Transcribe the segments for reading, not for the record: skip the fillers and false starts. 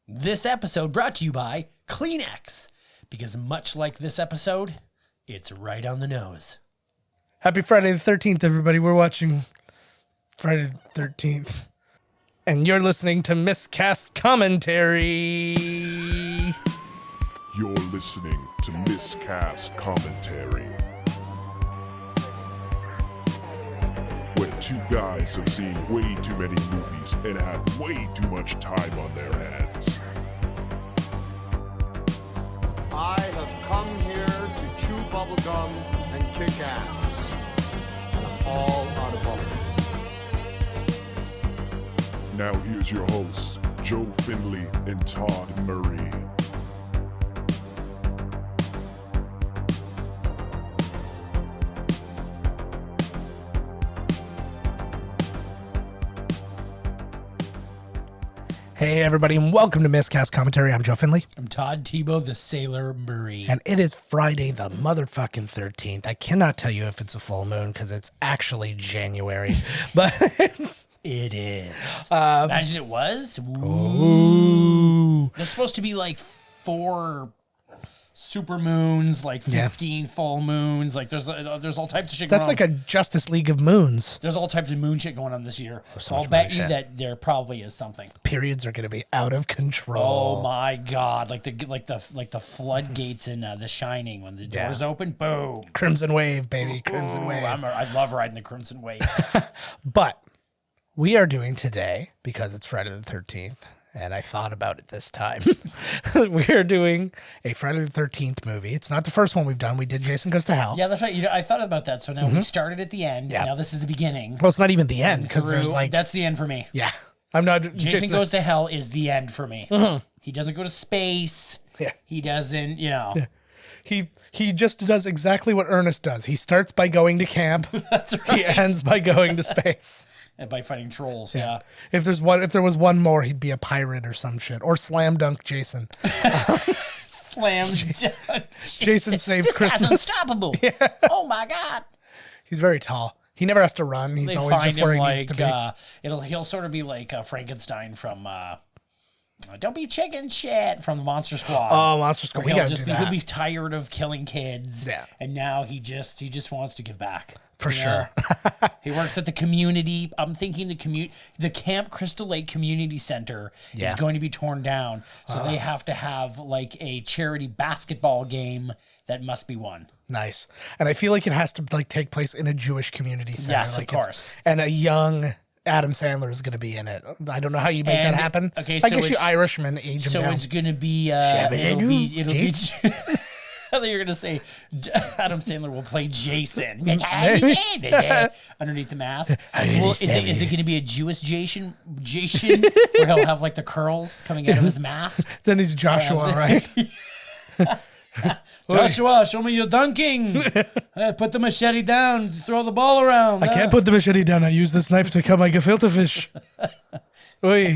This episode brought to you by Kleenex, because much like this episode, it's right on the nose. Happy Friday the 13th, everybody. We're watching Friday the 13th. And you're listening to Miscast Commentary. You're listening to Miscast Commentary, where two guys have seen way too many movies and have way too much time on their hands. I have come here to chew bubblegum and kick ass. And I'm all out of bubblegum. Now here's your hosts, Joe Findlay and Todd Murray. Hey, everybody, and welcome to Miscast Commentary. I'm Joe Findlay. I'm Todd Tebow, the Sailor Murray. And it is Friday the motherfucking 13th. I cannot tell you if it's a full moon because it's actually January. But It is. Um, Imagine it was. Ooh. There's supposed to be like 4 super moons, like 15 full moons. Like there's all types of shit going That's on. like a Justice League of moons. There's all types of moon shit going on this year. So I'll much bet moon you shit. that there probably is something. Periods are going to be out of control. Oh my God! Like the floodgates in The Shining when the doors open. Boom! Crimson Wave, baby. Crimson Ooh, Wave. I love riding the Crimson Wave. But we are doing today, because it's Friday the 13th, and I thought about it this time, we are doing a Friday the 13th movie. It's not the first one we've done. We did Jason Goes to Hell. Yeah, that's right. I thought about that. So now we started at the end. Yeah. Now this is the beginning. Well, it's not even the end, because there's like... That's the end for me. Yeah. I'm not... Jason Goes to Hell is the end for me. He doesn't go to space. Yeah. He doesn't, He just does exactly what Ernest does. He starts by going to camp. That's right. He ends by going to space. And by fighting trolls, yeah. If there was one more, he'd be a pirate or some shit. Or slam dunk Jason. Slam dunk. Jason saves This Christmas. guy's unstoppable. Oh my God. He's very tall. He never has to run. He's They always find just where him he needs to be. he'll sort of be like Frankenstein from Don't Be Chicken Shit from the Monster Squad. Oh, Monster Squad. Where We he'll gotta just do be that. he'll be tired of killing kids. Yeah. And now he just wants to give back. For You know? sure. He works at the community. I'm thinking the Camp Crystal Lake Community Center Yeah. is going to be torn down. So they have to have like a charity basketball game that must be won. Nice. And I feel like it has to like take place in a Jewish community center. Yes, like of course. And a young Adam Sandler is going to be in it. I don't know how you make that And- happen. okay, I so guess you it's- Irishman age him So down. it's going to be Shabba-daboo, it'll be Jake. I thought you were going to say Adam Sandler will play Jason underneath the mask. Well, is it going to be a Jewish Jason where he'll have like the curls coming out of his mask? Then he's Joshua, right? Joshua, show me your dunking. Put the machete down. Throw the ball around. I can't put the machete down. I use this knife to cut my gefilte fish. Oy.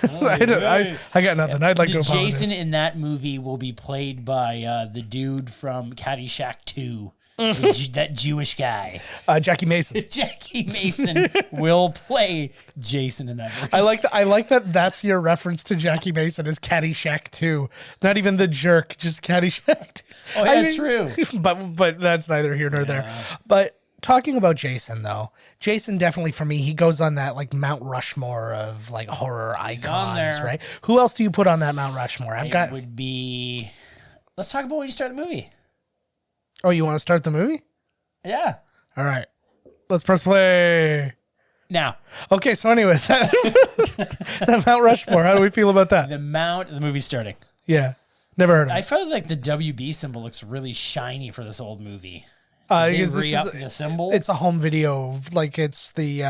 I got nothing. I'd like to apologize. Jason in that movie will be played by the dude from Caddyshack 2. That Jewish guy. Jackie Mason. Jackie Mason will play Jason in that version. I like that that's your reference to Jackie Mason is Caddyshack 2. Not even The Jerk, just Caddyshack 2. Oh, yeah, true. But that's neither here nor there. But talking about Jason, though, Jason definitely, for me, he goes on that like Mount Rushmore of like horror icons, on there. right? Who else do you put on that Mount Rushmore? It would be... Let's talk about when you start the movie. Oh, you want to start the movie? Yeah. All right. Let's press play. Now, Okay, so anyways, that Mount Rushmore, how do we feel about that? the movie's starting. Yeah. Never heard of I it. felt like the WB symbol looks really shiny for this old movie. They This re-up is- the symbol. It's a home video, like it's the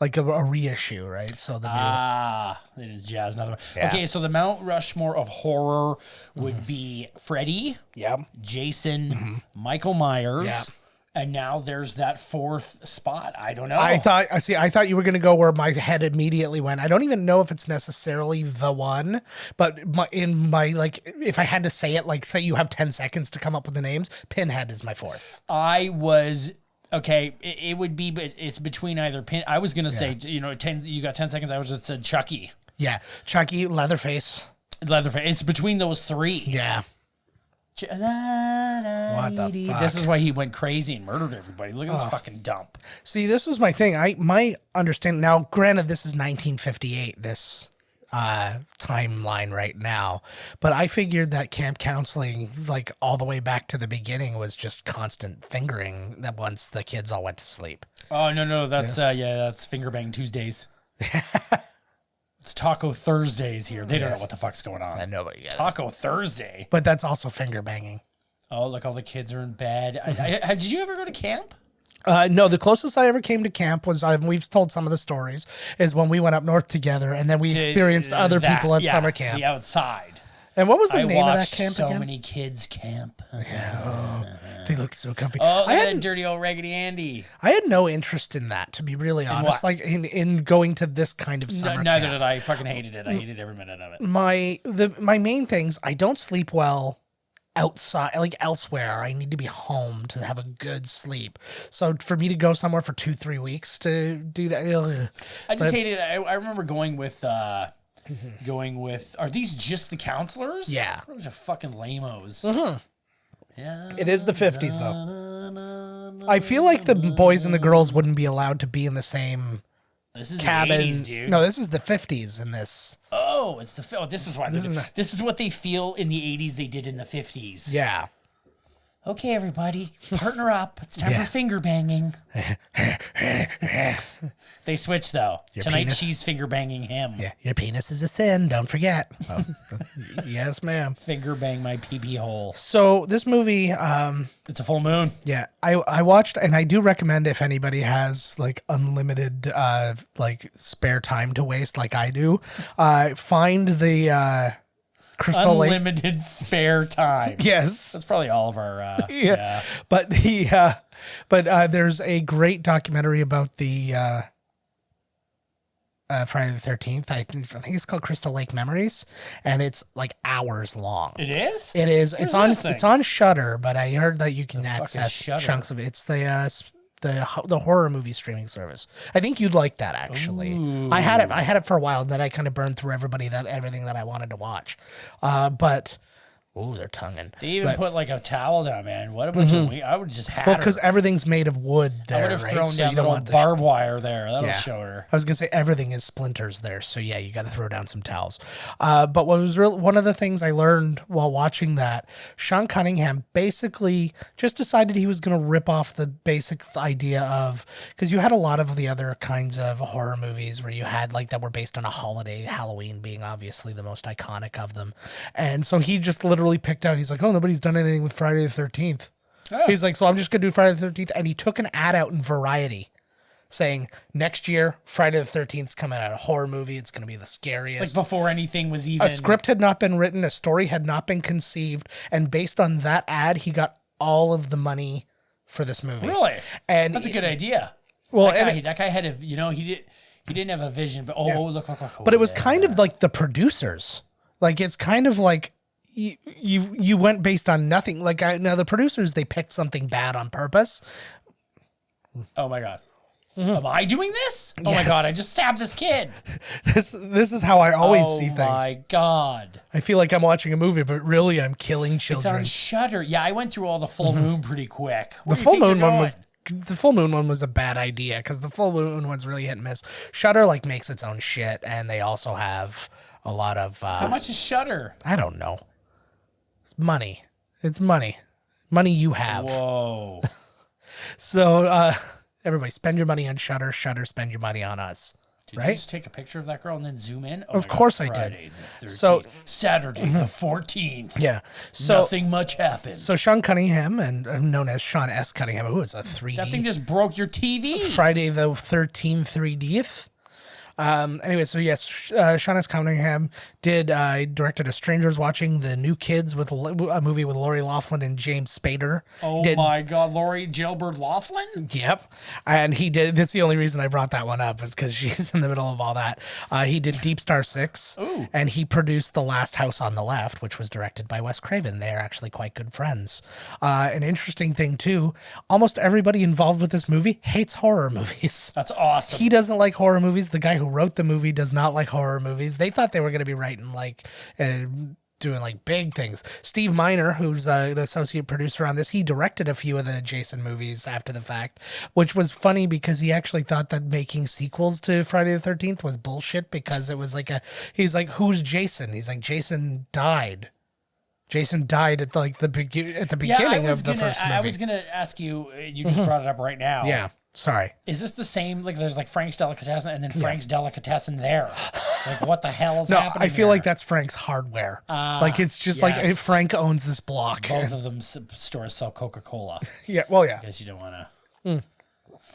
like a reissue, right? So the new, It is jazz. Another one. Yeah. Okay, so the Mount Rushmore of horror would be Freddy, yeah, Jason, Michael Myers, Yeah. and now there's that 4th spot. I don't know. I thought you were gonna go where my head immediately went. I don't even know if it's necessarily the one, but if I had to say it, like say you have 10 seconds to come up with the names, Pinhead is my 4th. I was okay. It would be, but it's between either pin. I was gonna say, 10. You got 10 seconds. I was just said Chucky. Yeah. Chucky, Leatherface. It's between those three. Yeah. What the fuck? This is why he went crazy and murdered everybody. Look at this fucking dump. See, this was my thing. My understanding now, granted, this is 1958, this timeline right now, but I figured that camp counseling, like all the way back to the beginning, was just constant fingering that once the kids all went to sleep. Oh, no, that's that's Finger Bang Tuesdays. It's Taco Thursdays here. They don't know what the fuck's going on. And nobody gets it. Taco Thursday. But that's also finger banging. Oh, look, all the kids are in bed. Did you ever go to camp? No, the closest I ever came to camp was, we've told some of the stories, is when we went up north together and then we experienced other people at summer camp. The outside. And what was the name of that camp so again? many kids camp. They looked so comfy. Oh, look at that dirty old Raggedy Andy. I had no interest in that, to be really honest. what? Like in going to this kind of summer Neither camp. did I. I fucking hated it. I hated every minute of it. My main things, I don't sleep well outside, like elsewhere. I need to be home to have a good sleep. So for me to go somewhere for 2-3 weeks to do that, I just hated it. I remember going with. Are these just the counselors? Yeah. Those are fucking lamos. Yeah. It is the 50s though. I feel like the boys and the girls wouldn't be allowed to be in the same This is cabin. the 80s, dude. No, this is the 50s in this. Oh, it's the. Oh, this is why. This is what they feel in the 80s. They did in the 50s. Yeah. Okay, everybody, partner up. It's time Yeah. for finger banging. They switched though. Tonight penis- she's finger banging him. Yeah. Your penis is a sin. Don't forget. Oh, yes, ma'am. Finger bang my pee hole. So this movie, It's a full moon. yeah, I watched, and I do recommend if anybody has like unlimited like spare time to waste like I do, find the Crystal Lake. Unlimited spare time. Yes. That's probably all of our. Yeah. But there's a great documentary about the Friday the 13th. I think it's called Crystal Lake Memories, and it's like hours long. It is. It is. Where's It's on. this thing? It's on Shudder, but I heard that you can access Shudder? chunks of it. It's the horror movie streaming service. I think you'd like that actually. Ooh. I had it for a while, and then I kind of burned through everything that I wanted to watch. But they're tonguing. They even put like a towel down, man. What a bunch of I would just have because everything's made of wood there. I would have right? thrown So down you don't little want the barbed wire there. That'll Yeah. show her. I was gonna say everything is splinters there, so yeah, you got to throw down some towels. But what was one of the things I learned while watching that, Sean Cunningham basically just decided he was gonna rip off the basic idea of, because you had a lot of the other kinds of horror movies where you had like that were based on a holiday, Halloween being obviously the most iconic of them, and so he just literally picked out. He's like, oh, nobody's done anything with Friday the 13th. Oh. He's like, so I'm just gonna do Friday the 13th, and he took an ad out in Variety saying next year Friday the 13th is coming out, a horror movie. It's going to be the scariest. Like before anything was even. A script had not been written, a story had not been conceived, and based on that ad, he got all of the money for this movie. Really? And That's a good idea. Well, that guy had a, he didn't have a vision, but look. But it was kind of like the producers. Like it's kind of like you went based on nothing. Like now the producers, they picked something bad on purpose. Oh my God. Am I doing this? Oh my Yes. God, I just stabbed this kid. This is how I always see things. Oh my God. I feel like I'm watching a movie, but really I'm killing It's children. on Shudder. Yeah, I went through all the full moon pretty quick. The full moon one was a bad idea because the full moon one's really hit and miss. Shudder like makes its own shit, and they also have a lot of How much is Shudder? I don't know. It's money. It's money. Money you have. Whoa. So everybody spend your money on Shudder. Shudder spend your money on us. Did Right? you just take a picture of that girl and then zoom in? Oh Of my God, course I did. Friday the 13th. So- Saturday the 14th. Yeah. So Nothing much happened. so Sean Cunningham, and known as Sean S. Cunningham, who is a 3D that thing just broke your TV. Friday the 13th 3Dth. Anyway, so yes, Sean S. Cunningham directed A Stranger's Watching, The New Kids, with a movie with Lori Loughlin and James Spader. Oh my God, Lori Jailbird Laughlin? Yep. And he did, that's the only reason I brought that one up, is because she's in the middle of all that. He did Deep Star 6, Ooh. and he produced The Last House on the Left, which was directed by Wes Craven. They're actually quite good friends. An interesting thing, too, almost everybody involved with this movie hates horror movies. That's awesome. He doesn't like horror movies. The guy who who wrote the movie, does not like horror movies. They thought they were going to be writing like doing like big things. Steve Miner, who's an associate producer on this, he directed a few of the Jason movies after the fact, which was funny because he actually thought that making sequels to Friday the 13th was bullshit because it was like he's like, who's Jason? He's like, Jason died. Jason died at like the beginning of the first movie. I was gonna ask you. You just brought it up right now. Yeah. Sorry. Is this the same? Like, there's like Frank's Delicatessen and then Frank's Delicatessen there. Like, what the hell is happening? I feel there? like that's Frank's Hardware. Like, it's just like Frank owns this block. Both of them stores sell Coca-Cola. Yeah. Well, yeah. I guess you don't want to.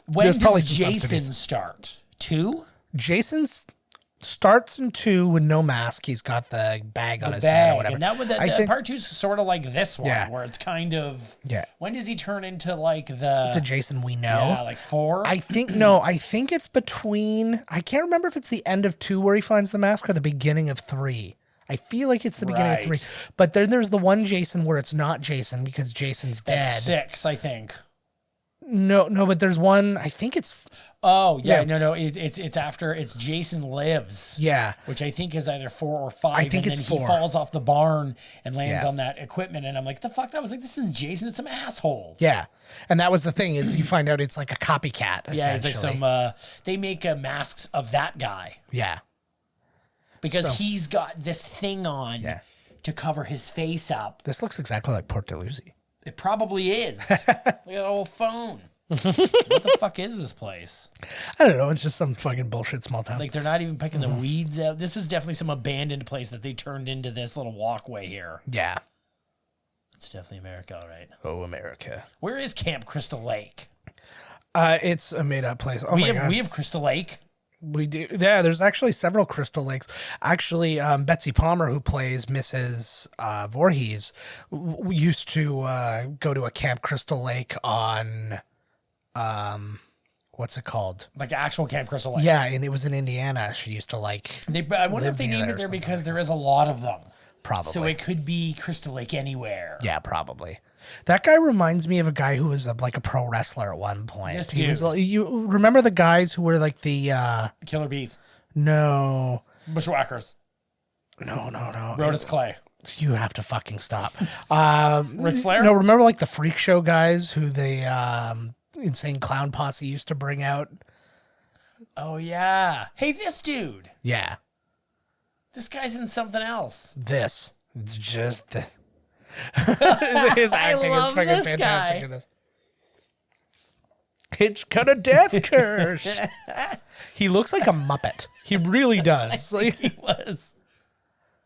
When does Jason subsidies. start? 2? Jason's starts in 2 with no mask. He's got the bag on his head or whatever. And I think part 2 is sort of like this one, where it's kind of. Yeah. When does he turn into like the Jason we know? Yeah, like 4. I think it's between. I can't remember if it's the end of 2 where he finds the mask or the beginning of 3. I feel like it's the beginning of 3. But then there's the one Jason where it's not Jason because Jason's dead. That's 6, I think. No, but there's one. I think it's. Oh yeah, no. It's after it's Jason Lives. Yeah, which I think is either 4 or 5. I think and it's then 4. He falls off the barn and lands on that equipment, and I'm like, the fuck? I was like, this isn't Jason. It's some asshole. Yeah, and that was the thing is you find out it's like a copycat. Yeah, it's like some. They make masks of that guy. Yeah, because he's got this thing on to cover his face up. This looks exactly like Port de Lucie. It probably is. Look at that old phone. What the fuck is this place? I don't know. It's just some fucking bullshit small town. Like, they're not even picking the weeds out. This is definitely some abandoned place that they turned into this little walkway here. Yeah. It's definitely America, all right. Oh, America. Where is Camp Crystal Lake? It's a made-up place. Oh, we have Crystal Lake. We do. Yeah, there's actually several Crystal Lakes. Actually, Betsy Palmer, who plays Mrs. Voorhees, used to go to a Camp Crystal Lake on, what's it called? Like actual Camp Crystal Lake. Yeah, and it was in Indiana. She used to like. I wonder if they named it there because there is a lot of them. Probably. So it could be Crystal Lake anywhere. Yeah, probably. That guy reminds me of a guy who was like a pro wrestler at one point. This he dude. was, you remember the guys who were like the Killer Bees. No. Bushwhackers. No. Brodus Clay. You have to fucking stop. Ric Flair? No, remember like the freak show guys who the Insane Clown Posse used to bring out? Oh yeah. Hey, this dude. Yeah. This guy's in something else. It's just the his acting is love fucking this fantastic guy. in this. It's got a death curse. He looks like a Muppet. He really does. Like, He was.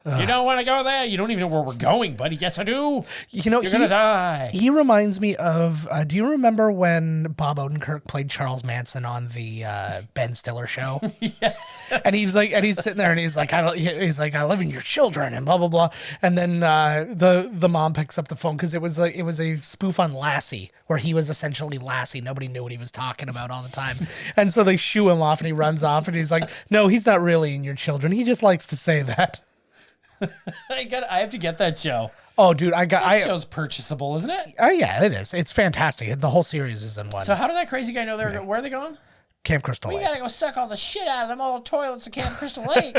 You don't want to go there. You don't even know where we're going, buddy. Yes, I do. you know, You're gonna die. He reminds me of. Do you remember when Bob Odenkirk played Charles Manson on the Ben Stiller show? Yeah. And he's sitting there and he's like, I live in your children and blah blah blah. And then the mom picks up the phone because it was a spoof on Lassie where he was essentially Lassie. Nobody knew what he was talking about all the time. And so they shoo him off and he runs off and he's like, no, he's not really in your children. He just likes to say that. I have to get that show. Oh, dude, That show's purchasable, isn't it? Oh yeah, it is. It's fantastic. The whole series is in one. So how did that crazy guy know where are they going? Camp Crystal We Lake. gotta go suck all the shit out of them old toilets at Camp Crystal Lake.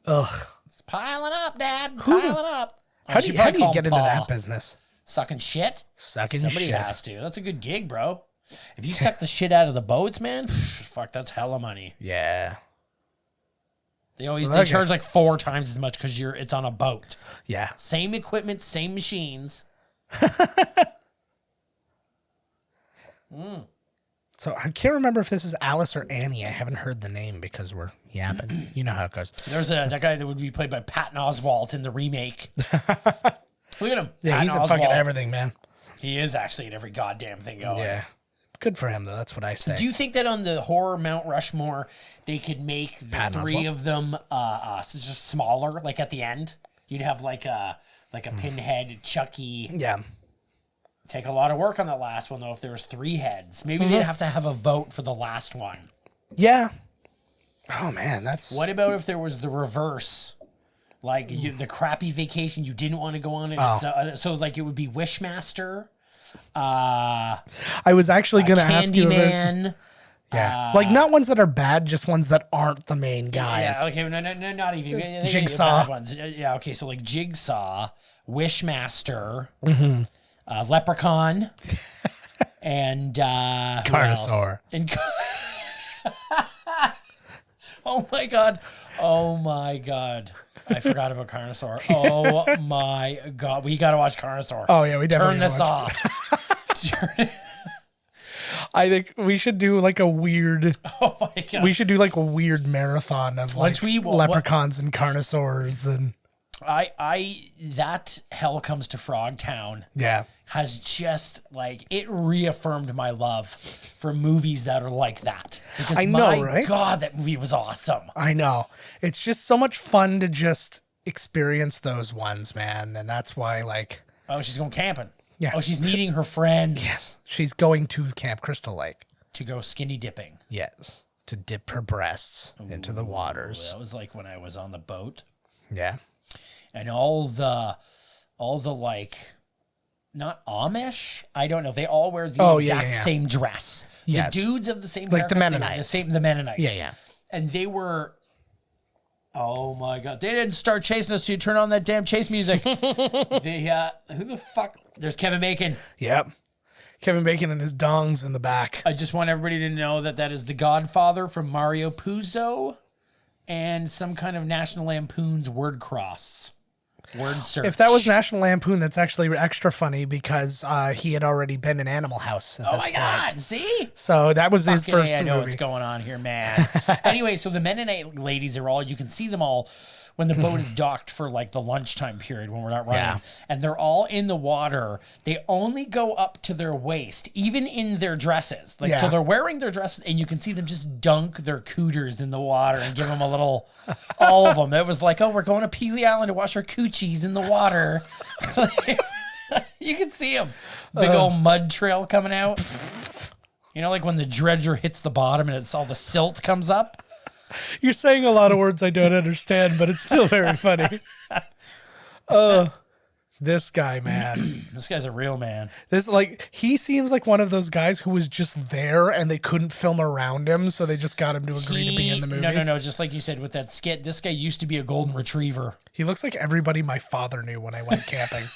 Ugh. It's piling up, Dad. Piling up. How do you get into that business? Sucking shit? Sucking Somebody shit. has to. That's a good gig, bro. If you suck the shit out of the boats, man, fuck, that's hella money. Yeah. They charge like 4 times as much because it's on a boat. Yeah. Same equipment, same machines. So I can't remember if this is Alice or Annie. I haven't heard the name because we're yapping. You know how it goes. There's that guy that would be played by Patton Oswalt in the remake. Look at him. Yeah, Patton he's in Oswalt. fucking everything, man. He is actually in every goddamn thing going. Yeah. Good for him, though. That's what I say. Do you think that on the horror Mount Rushmore, they could make the Patton 3 Oswalt? of them just smaller? Like at the end, you'd have like a Pinhead, Chucky. Yeah. Take a lot of work on that last one though. If there was 3 heads, maybe they'd have to have a vote for the last one. Yeah. Oh, man, that's... What about if there was the reverse? Like the crappy vacation you didn't want to go on, and so like it would be Wishmaster. I was actually going to ask you if there's... Candyman. Yeah. Like not ones that are bad, just ones that aren't the main guys. Yeah, okay, no, not even. Jigsaw. Bad ones. Yeah, okay, so like Jigsaw, Wishmaster, Leprechaun, and Carnosaur. And oh my god. I forgot about Carnosaur. Oh my god. We gotta watch Carnosaur. Oh yeah, we definitely turn this off. I think we should do like a weird. Oh my god. We should do like a weird marathon of like leprechauns and carnosaurs and. That Hell Comes to Frogtown. Yeah. Has just like it reaffirmed my love for movies that are like that. Because I know, my right? God, that movie was awesome. I know. It's just so much fun to just experience those ones, man. And that's why, like, oh, she's going camping. Yeah. Oh, she's meeting her friends. Yes. She's going to Camp Crystal Lake to go skinny dipping. Yes. To dip her breasts into the waters. That was like when I was on the boat. Yeah. And all the like, not Amish, I don't know. They all wear the exact same dress. Yes. The dudes of the same like the haircut, Mennonites. The Mennonites. Yeah. And they were, oh my god, they didn't start chasing us. So you turn on that damn chase music. Who the fuck? There's Kevin Bacon. Yep. Kevin Bacon and his dongs in the back. I just want everybody to know that is the Godfather from Mario Puzo and some kind of National Lampoon's word cross. Word search. If that was National Lampoon, that's actually extra funny because he had already been in Animal House at this point. God, see? So that was his Fucking first I know movie. what's going on here, man. Anyway, so the Mennonite ladies are all, you can see them all when the boat is docked for like the lunchtime period when we're not running. Yeah. And they're all in the water. They only go up to their waist, even in their dresses. Like, so they're wearing their dresses and you can see them just dunk their cooters in the water and give them a little, all of them. It was like, oh, we're going to Peely Island to wash our coochies in the water. You can see them. Big old mud trail coming out. You know, like when the dredger hits the bottom and it's all the silt comes up. You're saying a lot of words I don't understand, but it's still very funny. This guy, man. This guy's a real man. He seems like one of those guys who was just there and they couldn't film around him, so they just got him to agree to be in the movie. No. Just like you said with that skit, this guy used to be a golden retriever. He looks like everybody my father knew when I went camping.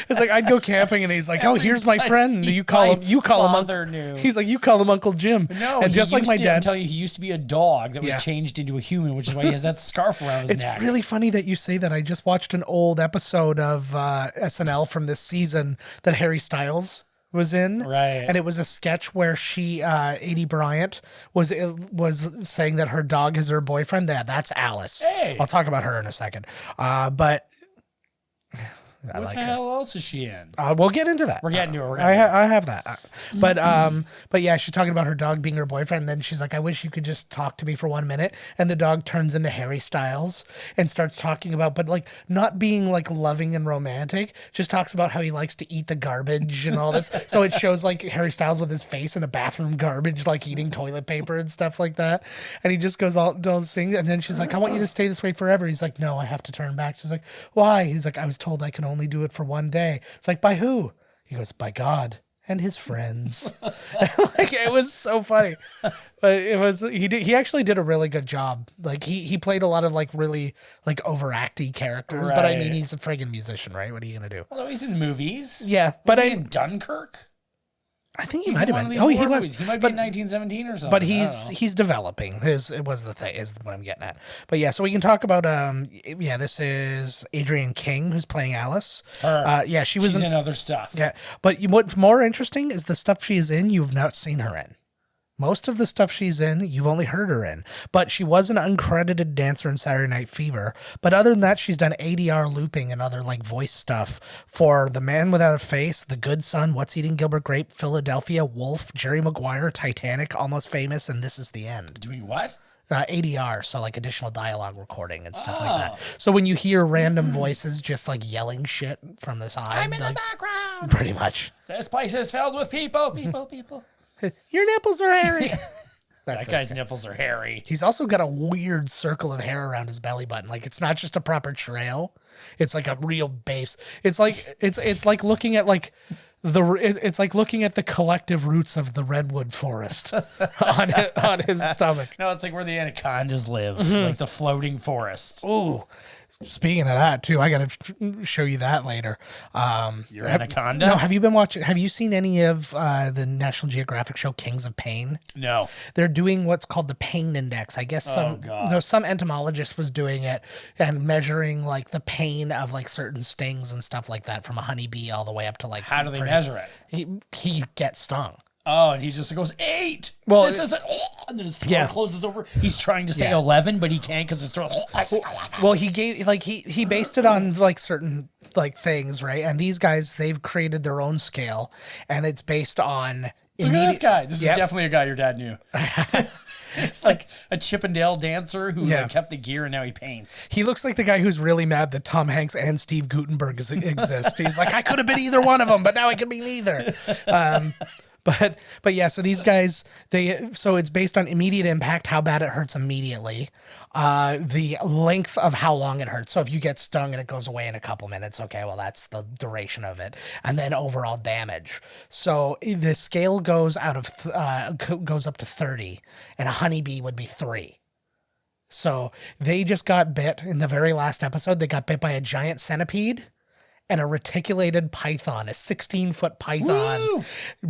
It's like I'd go camping and he's like, "Oh, here's my friend. You call him Uncle." He's like, "You call him Uncle Jim." No, and just like my dad, I'm telling you, he used to be a dog that was changed into a human, which is why he has that scarf around his neck. It's really funny that you say that. I just watched an old episode of SNL from this season that Harry Styles was in, right? And it was a sketch where Adie Bryant was saying that her dog is her boyfriend. That's Alice. Hey. I'll talk about her in a second. But what the hell else is she in? We'll get into that. We're getting to her. I have that. But yeah, she's talking about her dog being her boyfriend. And then she's like, I wish you could just talk to me for 1 minute. And the dog turns into Harry Styles and starts talking about, but like not being like loving and romantic, just talks about how he likes to eat the garbage and all this. So it shows like Harry Styles with his face in a bathroom garbage, like eating toilet paper and stuff like that. And he just goes all those things. And then she's like, I want you to stay this way forever. He's like, no, I have to turn back. She's like, why? He's like, I was told I can only do it for 1 day. It's like, by who? He goes, by God and his friends. Like, it was so funny. But it was, he actually did a really good job. Like he played a lot of like really like overacty characters, but I mean, he's a friggin' musician, right? What are you gonna do? Well, he's in movies. Yeah, but in Dunkirk. I think he might have been. Oh, he was. He might be in 1917 or something. But he's developing. It was the thing, is what I'm getting at. But yeah, so we can talk about this is Adrienne King who's playing Alice. Her. She's in other stuff. Yeah, but what's more interesting is the stuff she is in. You've not seen her in. Most of the stuff she's in, you've only heard her in. But she was an uncredited dancer in Saturday Night Fever. But other than that, she's done ADR looping and other like voice stuff for The Man Without a Face, The Good Son, What's Eating Gilbert Grape, Philadelphia, Wolf, Jerry Maguire, Titanic, Almost Famous, and This Is the End. Doing what? ADR, so like additional dialogue recording and stuff like that. So when you hear random voices just like yelling shit from the side. I'm in the background. Pretty much. This place is filled with people. Your nipples are hairy. That guy's nipples are hairy. He's also got a weird circle of hair around his belly button. Like, it's not just a proper trail. It's like a real base. It's like it's like looking at like It's like looking at the collective roots of the redwood forest on his stomach. No, it's like where the anacondas live, like the floating forest. Ooh. Speaking of that too, I gotta show you that later. Your anaconda? No, have you seen any of the National Geographic show Kings of Pain? No. They're doing what's called the pain index. I guess some entomologist was doing it and measuring like the pain of like certain stings and stuff like that from a honeybee all the way up to like. How do they measure it? He gets stung. Oh, and he just goes 8. Well, this isn't. And then his throat closes over. He's trying to say 11, but he can't because his throat. Well, he gave like he based it on like certain like things, right? And these guys, they've created their own scale, and it's based on. Look at this guy. This is definitely a guy your dad knew. It's like a Chippendale dancer who kept the gear and now he paints. He looks like the guy who's really mad that Tom Hanks and Steve Guttenberg exist. He's like, I could have been either one of them, but now I can be neither. But yeah, so these guys, so it's based on immediate impact, how bad it hurts immediately, the length of how long it hurts. So if you get stung and it goes away in a couple minutes, okay, well, that's the duration of it. And then overall damage. So the scale goes up to 30, and a honeybee would be 3. So they just got bit in the very last episode. They got bit by a giant centipede. And a reticulated python, a 16-foot python,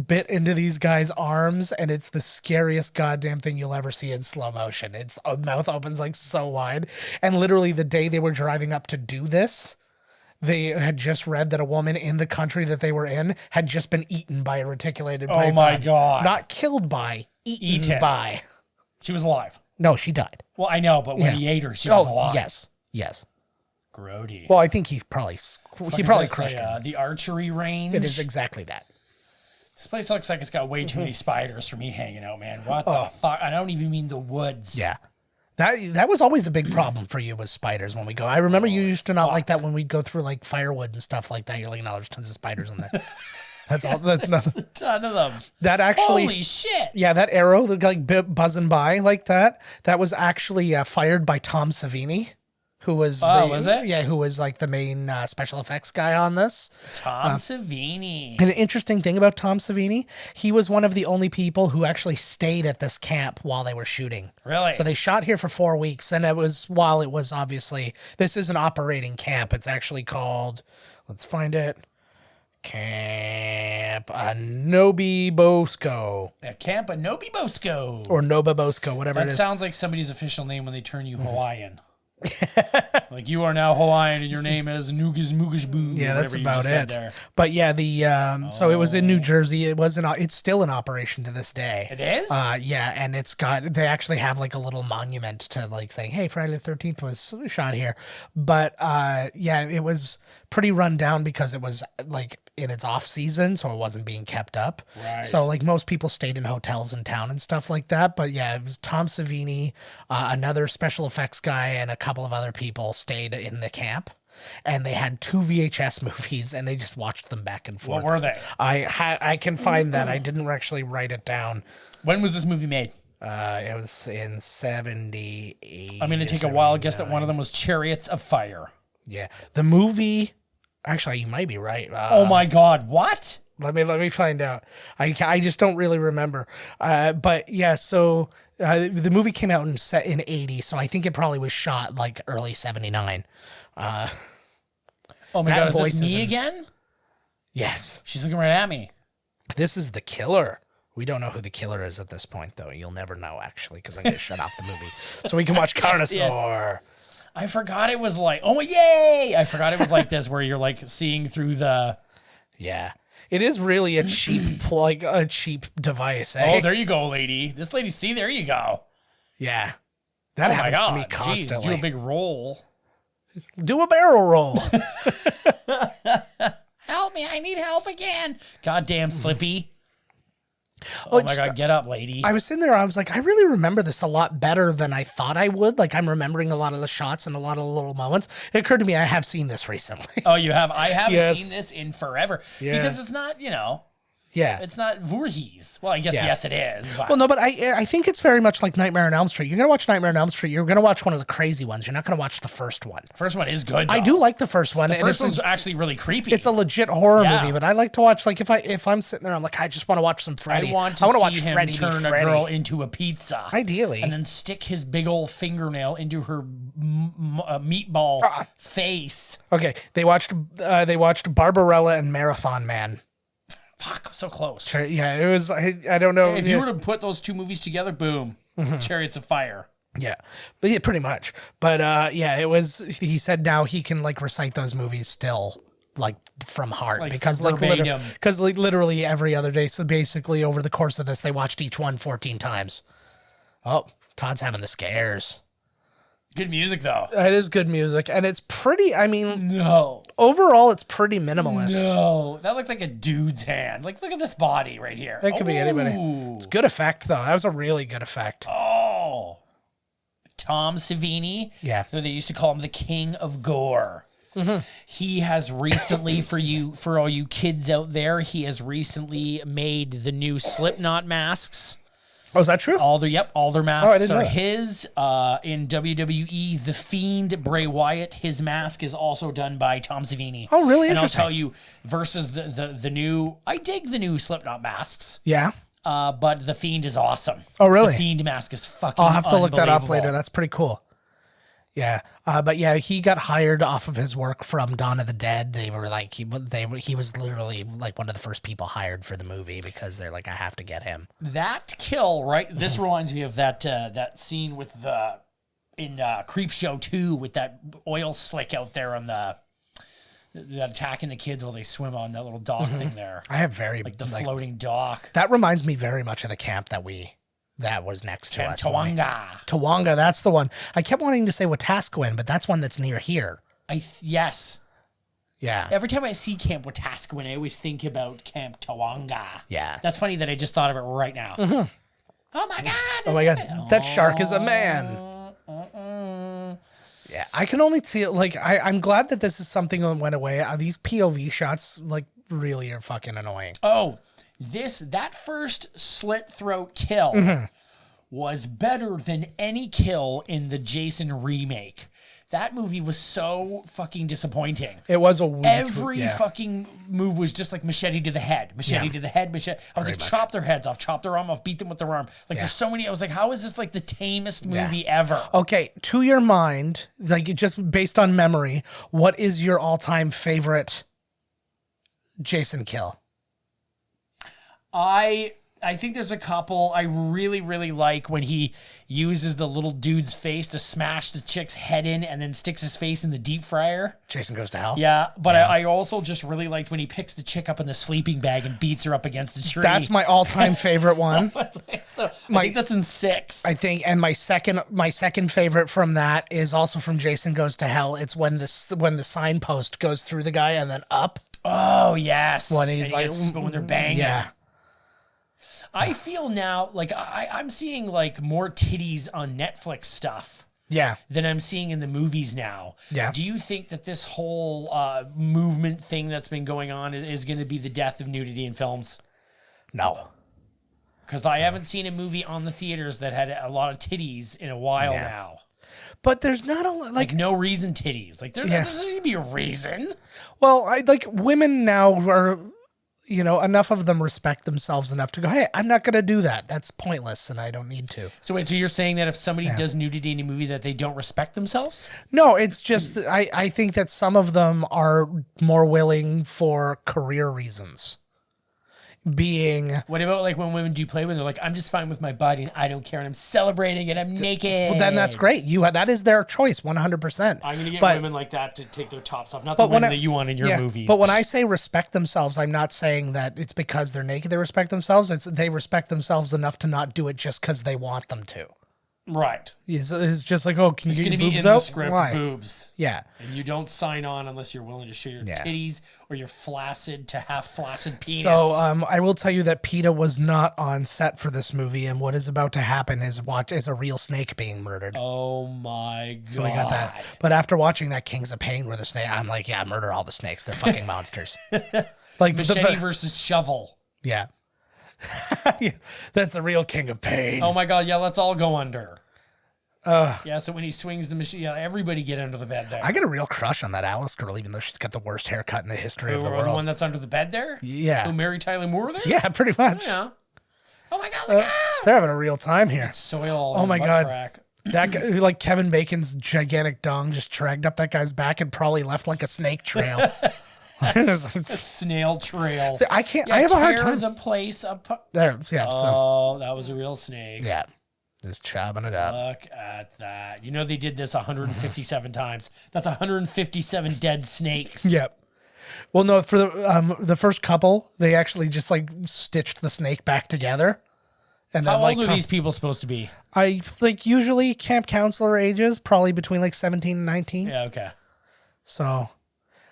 bit into these guys' arms, and it's the scariest goddamn thing you'll ever see in slow motion. Its mouth opens like so wide, and literally the day they were driving up to do this, they had just read that a woman in the country that they were in had just been eaten by a reticulated python. Oh my God. Not killed by, eaten by. She was alive. No, she died. Well, I know, but when he ate her, she was alive. Yes. Grody. Well, I think he probably crushed her. The archery range. It is exactly that. This place looks like it's got way too many spiders for me hanging out, man. What the fuck? I don't even mean the woods. Yeah. That was always a big problem for you with spiders when we go. I remember you used to not like that when we'd go through like firewood and stuff like that. You're like, no, there's tons of spiders in there. That's nothing. A ton of them. That actually. Holy shit. Yeah, that arrow that like buzzing by like that was actually fired by Tom Savini. Who was was it? Yeah, who was like the main special effects guy on this. Tom Savini. And an interesting thing about Tom Savini, he was one of the only people who actually stayed at this camp while they were shooting. Really? So they shot here for 4 weeks, and it was obviously, this is an operating camp. It's actually called, let's find it, Camp Anobi Bosco. Camp Anobi Bosco. Or Noba Bosco, whatever it is. That sounds like somebody's official name when they turn you Hawaiian. Like you are now Hawaiian and your name is Nugas Mugas Boo. Yeah, that's about it. But yeah, so it was in New Jersey. It's still in operation to this day. It is? Yeah, and they actually have like a little monument to like saying, hey, Friday the 13th was shot here. But yeah, it was pretty run down because it was like in its off season, so it wasn't being kept up. Right. So like most people stayed in hotels in town and stuff like that. But yeah, it was Tom Savini, another special effects guy, and a couple of other people stayed in the camp. And they had 2 VHS movies, and they just watched them back and forth. What were they? I can find that. I didn't actually write it down. When was this movie made? It was in 78. I'm going to take a wild guess that one of them was Chariots of Fire. Yeah. The movie... Actually, you might be right. Oh my God! What? Let me find out. I just don't really remember. But yeah, so the movie came out in 80, so I think it probably was shot like early 79. Oh my God! Is this me again? Yes. She's looking right at me. This is the killer. We don't know who the killer is at this point, though. You'll never know, actually, because I'm going to shut off the movie so we can watch Carnosaur. Yeah. I forgot it was like, oh, yay! I forgot it was like this, where you're like seeing through the... Yeah. It is really a cheap device, eh? Oh, there you go, lady. This lady, see, there you go. Yeah. That happens to me constantly. Jeez, do a big roll. Do a barrel roll. Help me, I need help again. Goddamn Slippy. Oh my God, get up, lady. I was sitting there, I was like, I really remember this a lot better than I thought I would. Like, I'm remembering a lot of the shots and a lot of the little moments. It occurred to me, I have seen this recently. Oh, you have? I haven't seen this in forever. Yeah. Because it's not, Yeah. It's not Voorhees. Well, I guess yes, it is. But. Well, no, but I think it's very much like Nightmare on Elm Street. You're gonna watch Nightmare on Elm Street. You're gonna watch one of the crazy ones. You're not gonna watch the first one. First one is good. Though. I do like the first one. The first one's actually really creepy. It's a legit horror movie, but I like to watch like if I'm sitting there, I'm like, I just want to watch some Freddy. I want to watch him Freddy turn a girl into a pizza, ideally, and then stick his big old fingernail into her meatball face. Okay, they watched Barbarella and Marathon Man. Fuck, so close. Yeah, it was. I don't know if you were to put those two movies together, boom, Chariots of Fire. Yeah, but yeah, pretty much. But yeah, it was. He said now he can like recite those movies still like from heart because literally every other day. So basically, over the course of this, they watched each one 14 times. Oh, Todd's having the scares. Good music, though. It is good music, and it's pretty. I mean, no. Overall, it's pretty minimalist. No, that looked like a dude's hand. Like, look at this body right here. It could be anybody. It's good effect, though. That was a really good effect. Oh, Tom Savini. Yeah. So they used to call him the King of Gore. Mm-hmm. He has recently, for all you kids out there, he has recently made the new Slipknot masks. Oh, is that true? All their masks are his. In WWE, The Fiend, Bray Wyatt, his mask is also done by Tom Savini. Oh, really? And I'll tell you, versus the new, I dig the new Slipknot masks. Yeah. But The Fiend is awesome. Oh, really? The Fiend mask is fucking I'll have to look that up later. That's pretty cool. Yeah, but yeah, he got hired off of his work from Dawn of the Dead. They were like, he was literally like one of the first people hired for the movie because they're like, I have to get him. That kill, right? This reminds me of that scene with in Creepshow 2 with that oil slick out there on the attacking the kids while they swim on that little dock thing there. I have the floating dock. That reminds me very much of the camp that was next to us. Tawanga, that's the one. I kept wanting to say Wetaskiwin, but that's one that's near here. Yes. Yeah. Every time I see Camp Wetaskiwin, I always think about Camp Tawanga. Yeah. That's funny that I just thought of it right now. Mm-hmm. Oh my God. Oh my God. That shark is a man. Yeah. I can only tell, like, I'm glad that this is something that went away. These POV shots, like, really are fucking annoying. Oh, that first slit throat kill was better than any kill in the Jason remake. That movie was so fucking disappointing. It was a weak, every fucking move was just like machete to the head, machete to the head, machete. I was chop their heads off, chop their arm off, beat them with their arm. Like there's so many. I was like, how is this like the tamest movie ever? Okay, to your mind, like just based on memory, what is your all-time favorite Jason kill? I think there's a couple. I really, really like when he uses the little dude's face to smash the chick's head in and then sticks his face in the deep fryer. Jason Goes to Hell. Yeah, but I also just really liked when he picks the chick up in the sleeping bag and beats her up against a tree. That's my all-time favorite one. I think that's in 6. I think, and my second favorite from that is also from Jason Goes to Hell. It's when the signpost goes through the guy and then up. Oh yes, when he's like when they're banging. Yeah. I feel now like I'm seeing like more titties on Netflix stuff than I'm seeing in the movies now. Yeah. Do you think that this whole movement thing that's been going on is going to be the death of nudity in films? No. Because I haven't seen a movie on the theaters that had a lot of titties in a while now. But there's not a lot, like no reason titties. Like there's going to be a reason. Well, I like women now are, enough of them respect themselves enough to go, hey, I'm not going to do that. That's pointless and I don't need to. So wait, so you're saying that if somebody does nudity in a movie that they don't respect themselves? No, it's just, I think that some of them are more willing for career reasons. What about like when women do play with, they're like, I'm just fine with my body and I don't care and I'm celebrating and I'm naked. Well, then that's great. That is their choice, 100%. I'm gonna get women like that to take their tops off, not the women that you want in your movies. But when I say respect themselves, I'm not saying that it's because they're naked they respect themselves. It's they respect themselves enough to not do it just because they want them to. Right. It's just like, oh, can you get your boobs out? It's going to be in the script, Why? Boobs. Yeah. And you don't sign on unless you're willing to show your titties or your flaccid to half flaccid penis. So I will tell you that PETA was not on set for this movie, and what is about to happen is a real snake being murdered. Oh my God. So we got that. But after watching that Kings of Pain where the snake, I'm like, yeah, murder all the snakes. They're fucking monsters. Like Machete versus shovel. Yeah. Yeah, that's the real king of pain. Oh my God, yeah, let's all go under. Yeah, so when he swings the machine, yeah, everybody get under the bed there. I get a real crush on that Alice girl, even though she's got the worst haircut in the history of the world. The one that's under the bed there? Yeah. Who married Tyler Moore there? Yeah, pretty much. Yeah. Oh my God, look out! They're having a real time here. Soil. Oh my butt God. crack. That guy, like Kevin Bacon's gigantic dong just dragged up that guy's back and probably left like a snake trail. A snail trail. See, I can't. Yeah, I have a hard tear time. the place apart. There, yeah. Oh, that was a real snake. Yeah, just chopping it up. Look at that. You know they did this 157 times. That's 157 dead snakes. Yep. Well, no, for the first couple, they actually just like stitched the snake back together. And then, How old are these people supposed to be? I think usually camp counselor ages, probably between like 17 and 19. Yeah, okay. So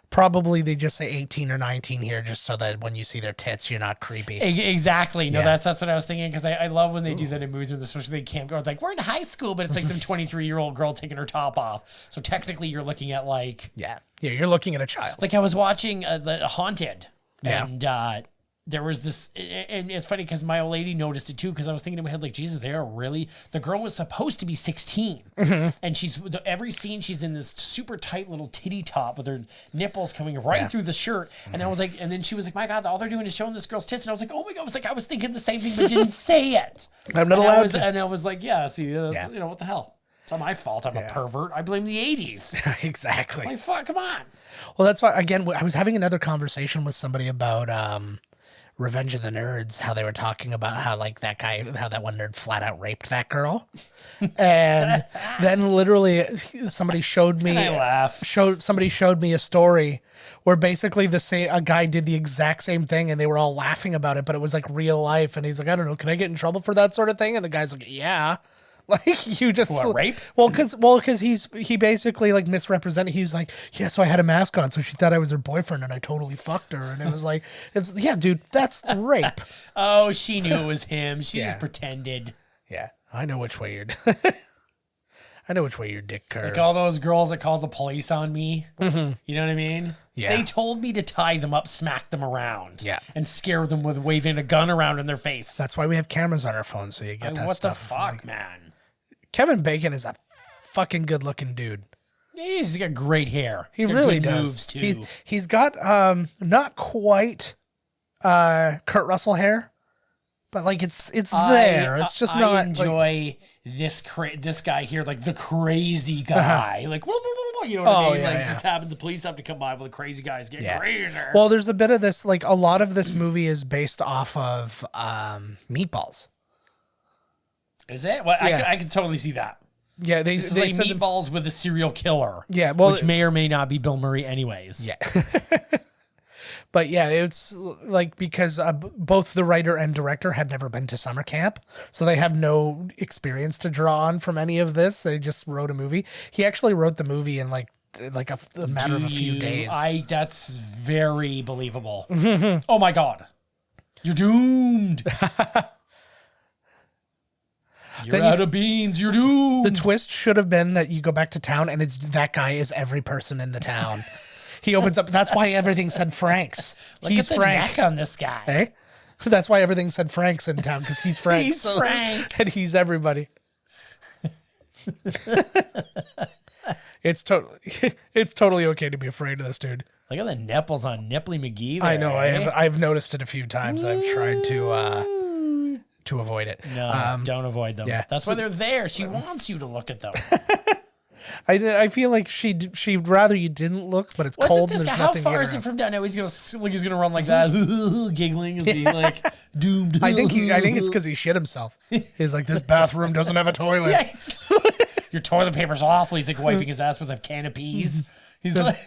probably they just say 18 or 19 here, just so that when you see their tits, you're not creepy. Exactly. No, Yeah. that's what I was thinking, because I love when they do that in movies, especially they can't go. It's like, we're in high school, but it's like some 23-year-old girl taking her top off. So technically you're looking at like... Yeah, you're looking at a child. Like I was watching the Haunted, Yeah. and there was this, and it's funny because my old lady noticed it too, because I was thinking in my head, like, Jesus, they are really, the girl was supposed to be 16, and every scene she's in this super tight little titty top with her nipples coming right through the shirt, and I was like, and then she was like, my God, all they're doing is showing this girl's tits, and I was like, oh my God, I was thinking the same thing, but didn't say it. I'm not allowed to. And I was like, yeah, see, you know, what the hell? It's not my fault. I'm a pervert. I blame the 80s. Exactly. Like, fuck, come on. Well, that's why, again, I was having another conversation with somebody about Revenge of the Nerds, how they were talking about how like that guy, how that one nerd flat out raped that girl. And then literally somebody showed me, And I laugh. somebody showed me a story where basically a guy did the exact same thing and they were all laughing about it, but it was like real life. And he's like, I don't know, can I get in trouble for that sort of thing? And the guy's like, yeah. Like you just rape? Well, because he basically like misrepresented. He was like, yeah, so I had a mask on, so she thought I was her boyfriend, and I totally fucked her. And it was like, yeah, dude, that's rape. Oh, she knew it was him. She just pretended. Yeah, I know which way you're. I know which way your dick curves. Like all those girls that called the police on me. Mm-hmm. You know what I mean? Yeah. They told me to tie them up, smack them around. Yeah. And scare them with waving a gun around in their face. That's why we have cameras on our phones, so you get that what stuff. What the fuck, like, man? Kevin Bacon is a fucking good-looking dude. He's got great hair. He He's got really good does. Moves too. He's got not quite Kurt Russell hair, but like it's there. It's just not. I enjoy this guy here, like the crazy guy, like you know what I mean? Like just having the police have to come by while the crazy guys get crazier. Well, there's a bit of this. Like a lot of this movie is based off of Meatballs. Is it? Well, I can totally see that. Yeah, they say said Meatballs with a serial killer. Yeah, well, which may or may not be Bill Murray, anyways. Yeah. But yeah, it's like because both the writer and director had never been to summer camp, so they have no experience to draw on from any of this. They just wrote a movie. He actually wrote the movie in like a matter of a few days. That's very believable. Oh my God, you're doomed. You're out of beans. You're doomed. The twist should have been that you go back to town and it's that guy is every person in the town. He opens up. That's why everything said Frank's. He's Frank. Neck on this guy. Hey, that's why everything said Frank's in town, because he's Frank. He's Frank, and he's everybody. It's totally okay to be afraid of this dude. Look at the nipples on Nipply McGee. There, I know. I've noticed it a few times. I've tried to avoid it. No, don't avoid them. Yeah. That's why they're there. She wants you to look at them. I feel like she'd rather you didn't look, but it's cold and there's How nothing. far is he from down? No, he's gonna run like that, giggling. Is he like doomed? I think it's because he shit himself. He's like, this bathroom doesn't have a toilet. Yeah, your toilet paper's awful. He's like wiping his ass with a can of peas. He's like,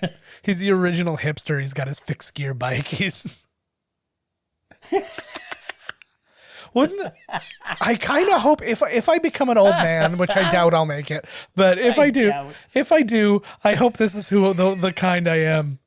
he's the original hipster. He's got his fixed gear bike. He's. I kind of hope if I become an old man, which I doubt I'll make it, but if I do, I hope this is who the kind I am.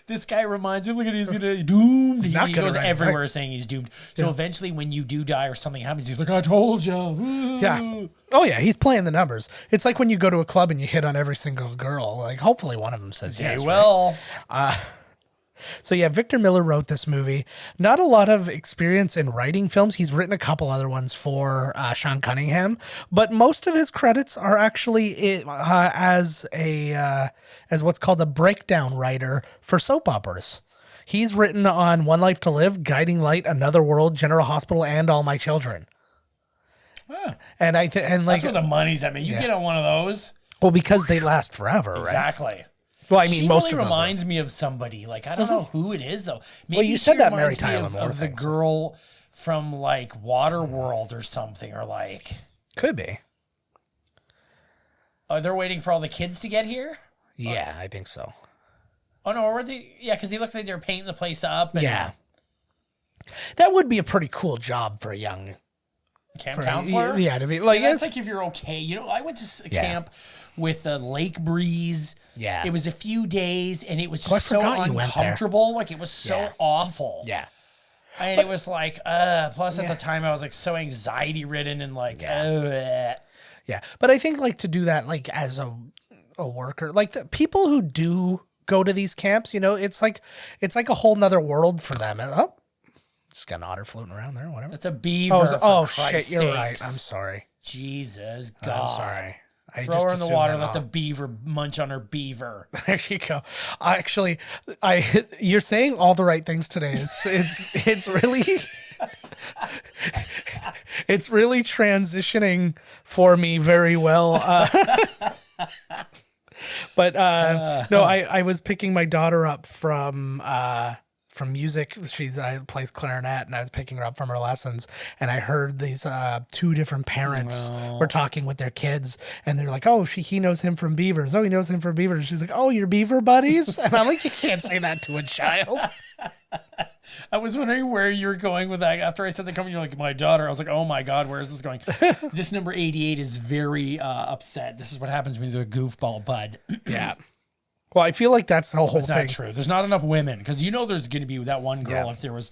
This guy reminds me. Look at he's gonna doomed. He goes everywhere right? saying he's doomed. So eventually, when you do die or something happens, he's like, "I told you." Yeah. Oh yeah, he's playing the numbers. It's like when you go to a club and you hit on every single girl. Like hopefully one of them says yes. Well. Right? So yeah, Victor Miller wrote this movie. Not a lot of experience in writing films. He's written a couple other ones for Sean Cunningham, but most of his credits are actually as what's called a breakdown writer for soap operas. He's written on One Life to Live, Guiding Light, Another World, General Hospital, and All My Children. Huh. And that's where the money's at. I mean, you get on one of those. Well, because they last forever, right? Exactly. Well, I mean, she most really of those reminds me of somebody. Like, I don't know who it is, though. Maybe you she said that Mary reminds me Tyler Moore of the thing, so- girl from, like, Waterworld or something, or like... Could be. Oh, they're waiting for all the kids to get here? Yeah, I think so. Oh, no, were they? Yeah, because they looked like they were painting the place up. And Yeah. That would be a pretty cool job for a young... Camp counselor? Yeah, to be like... Yeah, that's like if you're okay. You know, I went to camp with a lake breeze. Yeah. It was a few days, and it was I just so forgot you went there. uncomfortable. Like, it was so awful. Yeah. And it was like, plus at the time I was like so anxiety ridden and like, Yeah, but I think like to do that like as a worker, like the people who do go to these camps, you know, it's like a whole nother world for them. Oh, just got an otter floating around there, whatever. It's a beaver. Shit, you're right. I'm sorry. Jesus God. I'm sorry. Throw her in the water, let the beaver munch on her beaver. There you go. Actually, you're saying all the right things today. It's really it's really transitioning for me very well. But no, I was picking my daughter up from music. She plays clarinet, and I was picking her up from her lessons, and I heard these two different parents were talking with their kids, and they're like, "Oh, he knows him from Beavers. Oh, he knows him from Beavers." She's like, "Oh, you're Beaver buddies?" And I'm like, "You can't say that to a child." I was wondering where you were going with that. After I said the company, you're like, my daughter. I was like, oh my God, where is this going? This number 88 is very upset. This is what happens when you're a goofball bud. Yeah. Well, I feel like that's the whole That's thing. not true. There's not enough women, because you know there's going to be that one girl. If there was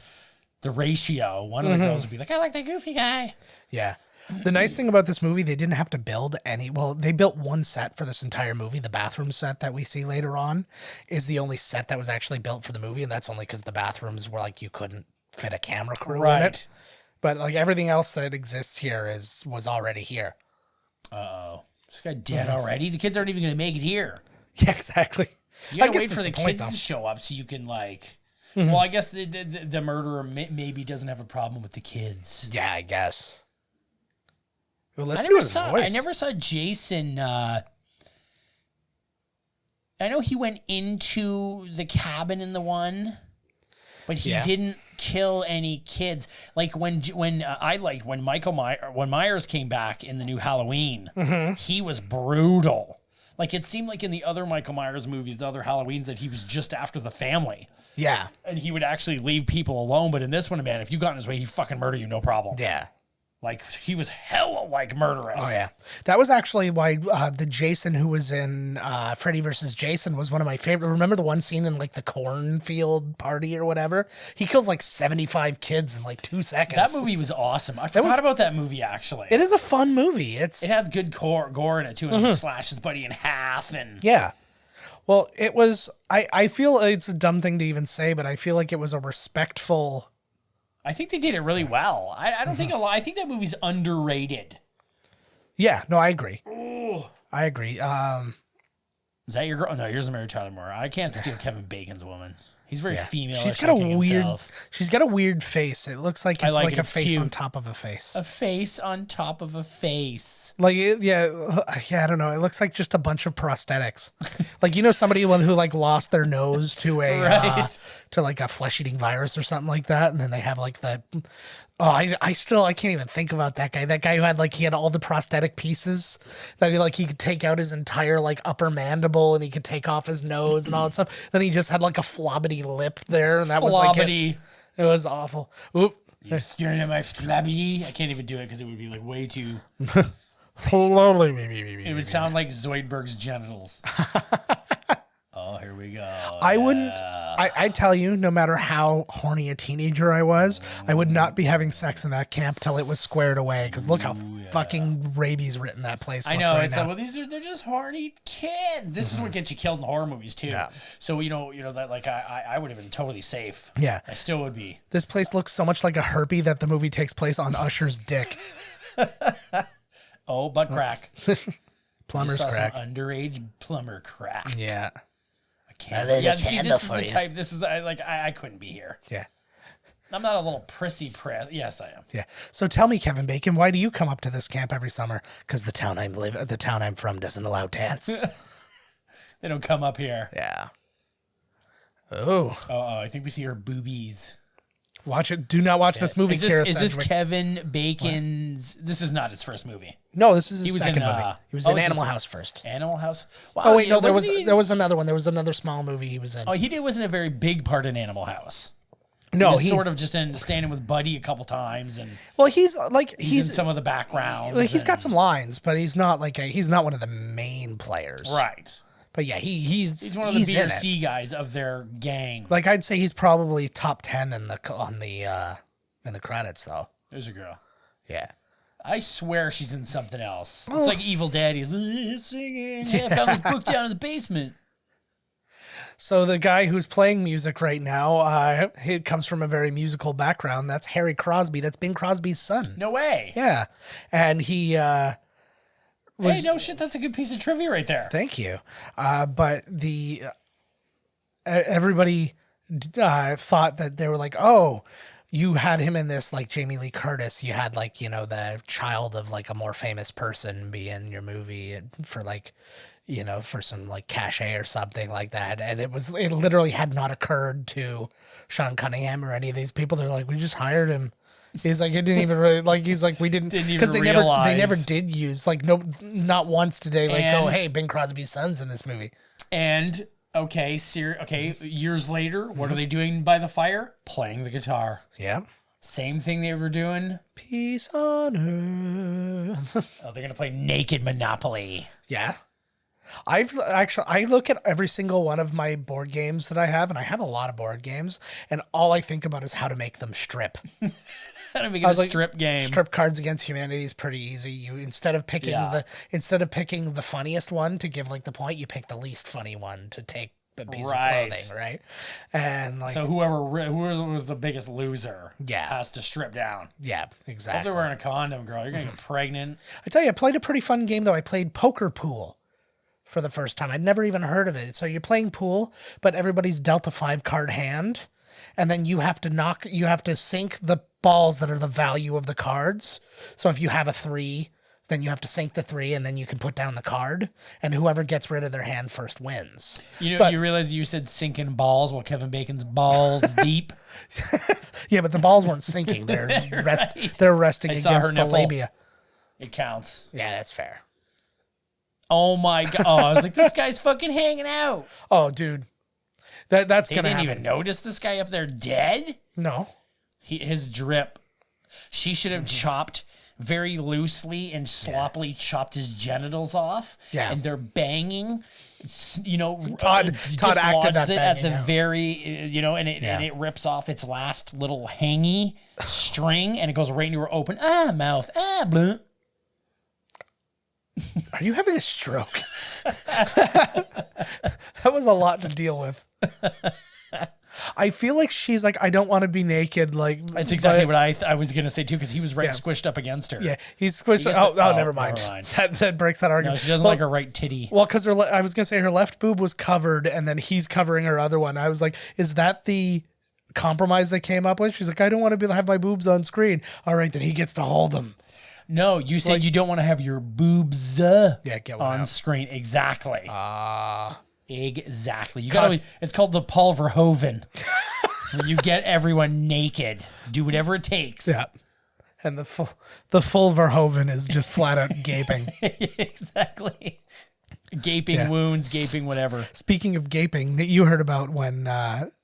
the ratio, one of the girls would be like, I like that goofy guy. Yeah. The nice thing about this movie, they didn't have to build any. Well, they built one set for this entire movie. The bathroom set that we see later on is the only set that was actually built for the movie, and that's only because the bathrooms were like you couldn't fit a camera crew in it. But like everything else that exists here was already here. Uh-oh. This guy dead already? The kids aren't even going to make it here. Yeah, exactly. You gotta wait for the kids to show up so you can like. Well, I guess the murderer maybe doesn't have a problem with the kids. Yeah, I guess. Well, I never saw Jason. I know he went into the cabin in the one, but he didn't kill any kids. Like when Myers came back in the new Halloween, he was brutal. Like, it seemed like in the other Michael Myers movies, the other Halloweens, that he was just after the family. Yeah. And he would actually leave people alone. But in this one, man, if you got in his way, he'd fucking murder you, no problem. Yeah. Like, he was hella, like, murderous. Oh, yeah. That was actually why the Jason who was in Freddy vs. Jason was one of my favorite. Remember the one scene in, like, the cornfield party or whatever? He kills, like, 75 kids in, like, 2 seconds. That movie was awesome. I forgot about that movie, actually. It is a fun movie. It had good gore in it, too, and he slashed his buddy in half. And yeah. Well, it was... I feel it's a dumb thing to even say, but I feel like it was a respectful... I think they did it really well. I don't think I think that movie's underrated. Yeah, no, I agree. I agree. Is that your girl? No, yours is Mary Tyler Moore. I can't steal Kevin Bacon's woman. He's very female. She's got a weird face. It looks like it's like a face cute. on top of a face. A face on top of a face. Like, yeah, I don't know. It looks like just a bunch of prosthetics. Like, you know, somebody who like lost their nose to a to like a flesh-eating virus or something like that, and then they have like the. Oh, I can't even think about that guy. That guy who had he had all the prosthetic pieces that he could take out his entire like upper mandible, and he could take off his nose and all that stuff. Then he just had like a flobbity lip there, and that was like it was awful. Oop. You're staring at my flabby. I can't even do it because it would be like way too. It would sound like Zoidberg's genitals. Oh, here we go. I wouldn't. I tell you, no matter how horny a teenager I was, I would not be having sex in that camp till it was squared away. Because look how fucking rabies ridden that place. I know. Right It's now. like, well, they're just horny kids. This is what gets you killed in horror movies too. Yeah. So you know that like I would have been totally safe. Yeah. I still would be. This place looks so much like a herpy that the movie takes place on Usher's dick. Oh, butt crack. Plumber's Just saw crack. some underage plumber crack. Yeah. I can't. Yeah, see, this is the type. This is the, like I couldn't be here. Yeah. I'm not a little prissy press. Yes, I am. Yeah. So tell me, Kevin Bacon, why do you come up to this camp every summer? Because the town I'm from doesn't allow dance. They don't come up here. Yeah. Oh. Oh, I think we see her boobies. Watch it. Do not watch this movie, Is Kira this Sedgwick. Kevin Bacon's? This is not his first movie. No, this is his He was second in, movie. He was oh, in this Animal is- House first. Animal House. Wow, Oh wait, yeah, no, there wasn't was another one. There was another small movie he was in. Oh, he wasn't a very big part in Animal House. no, He was sort of just standing with Buddy a couple times, and Well, he's like he's in some of the background. he's got some lines, but he's not like he's not one of the main players. Right. But yeah, he's One of the B in or it. C guys of their gang. Like I'd say he's probably top 10 in the credits though. There's a girl. Yeah. I swear she's in something else. Oh. It's like Evil Dead. He's singing. Yeah, I found this book down in the basement. So the guy who's playing music right now, he comes from a very musical background. That's Harry Crosby. That's Bing Crosby's son. No way. Yeah. And he Hey, no shit. That's a good piece of trivia right there. thank you. But everybody thought that they were like, oh, you had him in this like Jamie Lee Curtis. You had like, the child of like a more famous person be in your movie for like, for some like cachet or something like that. And it literally had not occurred to Sean Cunningham or any of these people. They're like, we just hired him. He's like, it didn't even really like. He's like, we didn't Didn't even because they never realize. did use like not once did they like go, And- hey, Bing Crosby's son's in this movie. And years later, what are they doing by the fire? Playing the guitar. Yeah. Same thing they were doing. Peace on earth. Oh, they're gonna play Naked Monopoly. Yeah. I look at every single one of my board games that I have, and I have a lot of board games, and all I think about is how to make them strip. How to make I it a was like, strip game. Strip Cards Against Humanity is pretty easy. You instead of picking the funniest one to give like the point, you pick the least funny one to take the piece Right. of clothing, right? And like So whoever was the biggest loser, Yeah. has to strip down. yeah, If exactly. they're wearing a condom, girl, you're gonna get pregnant. I tell you, I played a pretty fun game though. I played poker pool for the first time. I'd never even heard of it. So you're playing pool, but everybody's dealt a 5-card hand, and then you have to sink the balls that are the value of the cards. So if you have a 3, then you have to sink the 3, and then you can put down the card, and whoever gets rid of their hand first wins. You But- realize you said sinking balls while Kevin Bacon's balls deep. Yeah, but the balls weren't sinking. They're they're resting I saw her against the nipple. labia. It counts. Yeah, that's fair. Oh my god! Oh, I was like, this guy's fucking hanging out. Oh, dude. That's They gonna didn't happen. even notice this guy up there dead. No. His drip. She should have chopped very loosely and sloppily chopped his genitals off. Yeah. And they're banging. Todd acted that dislodges it at banging the out. very, and it rips off its last little hangy string, and it goes right into her open mouth. Bluh. Are you having a stroke? That was a lot to deal with. I feel like she's like, I don't want to be naked. Like That's exactly what I was gonna say too, because he was right squished up against her. Yeah, he's squished. He gets Oh, it- oh, oh, never mind. never mind. That breaks that No, argument. she doesn't Well- like her right titty. Well, because I was gonna say her left boob was covered, and then he's covering her other one. I was like, is that the compromise they came up with? She's like, I don't want to have my boobs on screen. All right, then he gets to hold them. No, you said you don't want to have your boobs Get one on out. screen. Exactly. Ah. Exactly. You gotta. It's called the Paul Verhoeven. When you get everyone naked, do whatever it takes. Yeah. And the full Verhoeven is just flat out gaping. Exactly. Gaping wounds, gaping whatever. Speaking of gaping, you heard about when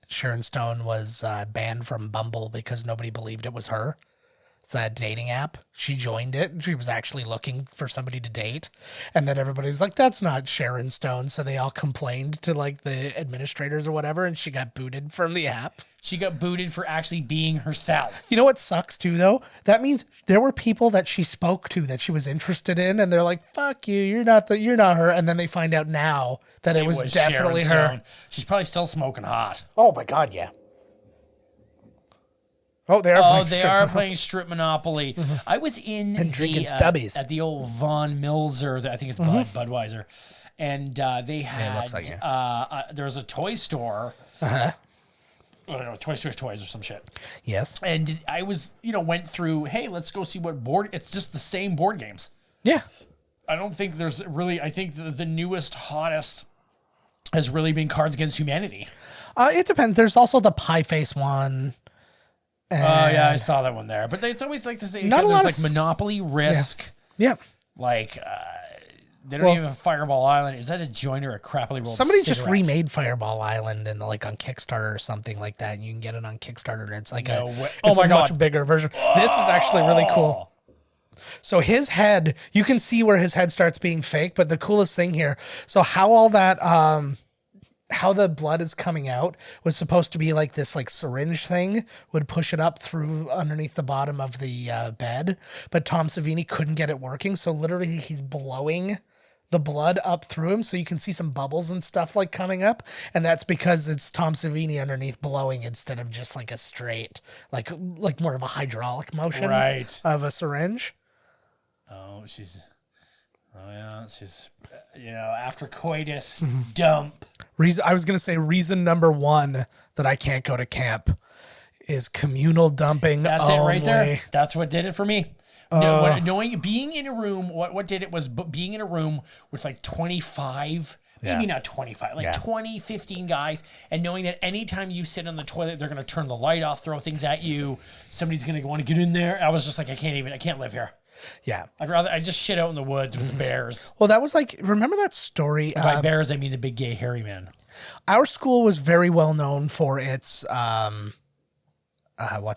Sharon Stone was banned from Bumble because nobody believed it was her. It's a dating app. She joined it. She was actually looking for somebody to date. And then everybody's like, that's not Sharon Stone. So they all complained to like the administrators or whatever. And she got booted from the app. She got booted for actually being herself. You know what sucks too, though? That means there were people that she spoke to that she was interested in. And they're like, fuck you. You're not her. And then they find out now that it was definitely Sharon her. Stone. She's probably still smoking hot. Oh my God. Yeah. Oh, they are playing Strip Monopoly. I was in and drinking stubbies at the old Von Milzer. I think it's Budweiser, and they had. it looks like it. There was a toy store. Uh-huh. I don't know, Toy Story Toys or some shit. Yes. And I was, went through. Hey, let's go see what board. It's just the same board games. Yeah. I don't think there's really. I think the newest, hottest has really been Cards Against Humanity. It depends. There's also the Pie Face one. Oh yeah, I saw that one there. But it's always like the same. Not a There's lot like of Monopoly, Risk. Yeah. Like they don't even have Fireball Island. Is that a joint or a crappily rolled Somebody just cigarette? remade Fireball Island and like on Kickstarter or something like that. And you can get it on Kickstarter. And it's like Oh my God. much bigger version. This is actually really cool. So his head, you can see where his head starts being fake. But the coolest thing here, so how all that how the blood is coming out was supposed to be like this like syringe thing would push it up through underneath the bottom of the bed, but Tom Savini couldn't get it working, so literally he's blowing the blood up through him so you can see some bubbles and stuff like coming up, and that's because it's Tom Savini underneath blowing instead of just like a straight like more of a hydraulic motion of a syringe. She's after coitus dump. I was going to say reason number one that I can't go to camp is communal dumping. That's it right there. That's what did it for me. Being in a room, what did it was being in a room with like 25, maybe not 25, like 20, 15 guys, and knowing that anytime you sit on the toilet, they're going to turn the light off, throw things at you. Somebody's going to want to get in there. I was just like, I can't live here. Yeah. I just shit out in the woods with the bears. Well, that was like, remember that story? By bears, I mean the big gay hairy man. Our school was very well known for its, what's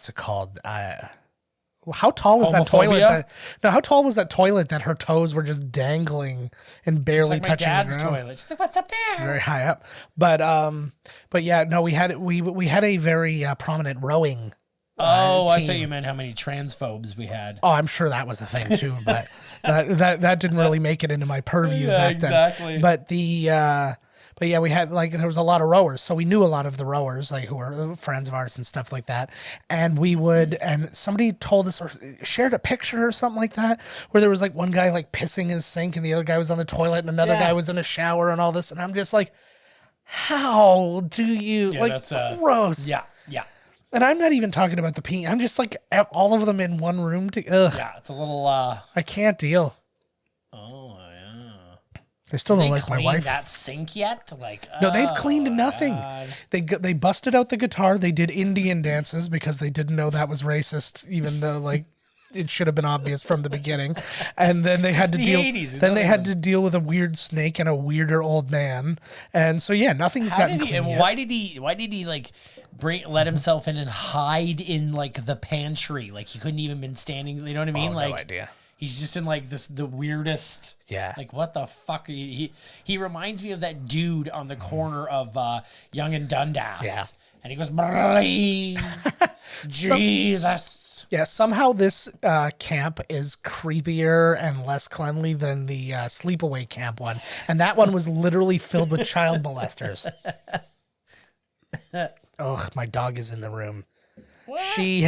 it called? How tall was that toilet? How tall was that toilet that her toes were just dangling and barely touching the ground? My dad's toilet. She's like, what's up there? Very high up. But yeah, no, we had a very prominent rowing team. I thought you meant how many transphobes we had. Oh, I'm sure that was a thing too, but that didn't really make it into my purview back then. But yeah, we had there was a lot of rowers, so we knew a lot of the rowers, like who were friends of ours and stuff like that. And and somebody told us or shared a picture or something like that, where there was like one guy like pissing in his sink and the other guy was on the toilet and another guy was in a shower and all this. And I'm just like, how do you that's gross? Yeah. And I'm not even talking about the pee. I'm just like all of them in one room. Yeah, it's a little. I can't deal. Oh yeah. I still don't like my wife. That sink yet? No, they've cleaned nothing. God. They busted out the guitar. They did Indian dances because they didn't know that was racist, even though it should have been obvious from the beginning. And then they had to deal. 80s. Then they had to deal with a weird snake and a weirder old man. And so yeah, nothing's gotten clean yet. Why did he let himself in and hide in the pantry? He couldn't even been standing. You know what I mean? No idea. He's just in the weirdest. Yeah. What the fuck? He reminds me of that dude on the corner of Young and Dundas. Yeah. And he goes, Jesus. Yeah, somehow this camp is creepier and less cleanly than the sleepaway camp one. And that one was literally filled with child molesters. Ugh, my dog is in the room. What? She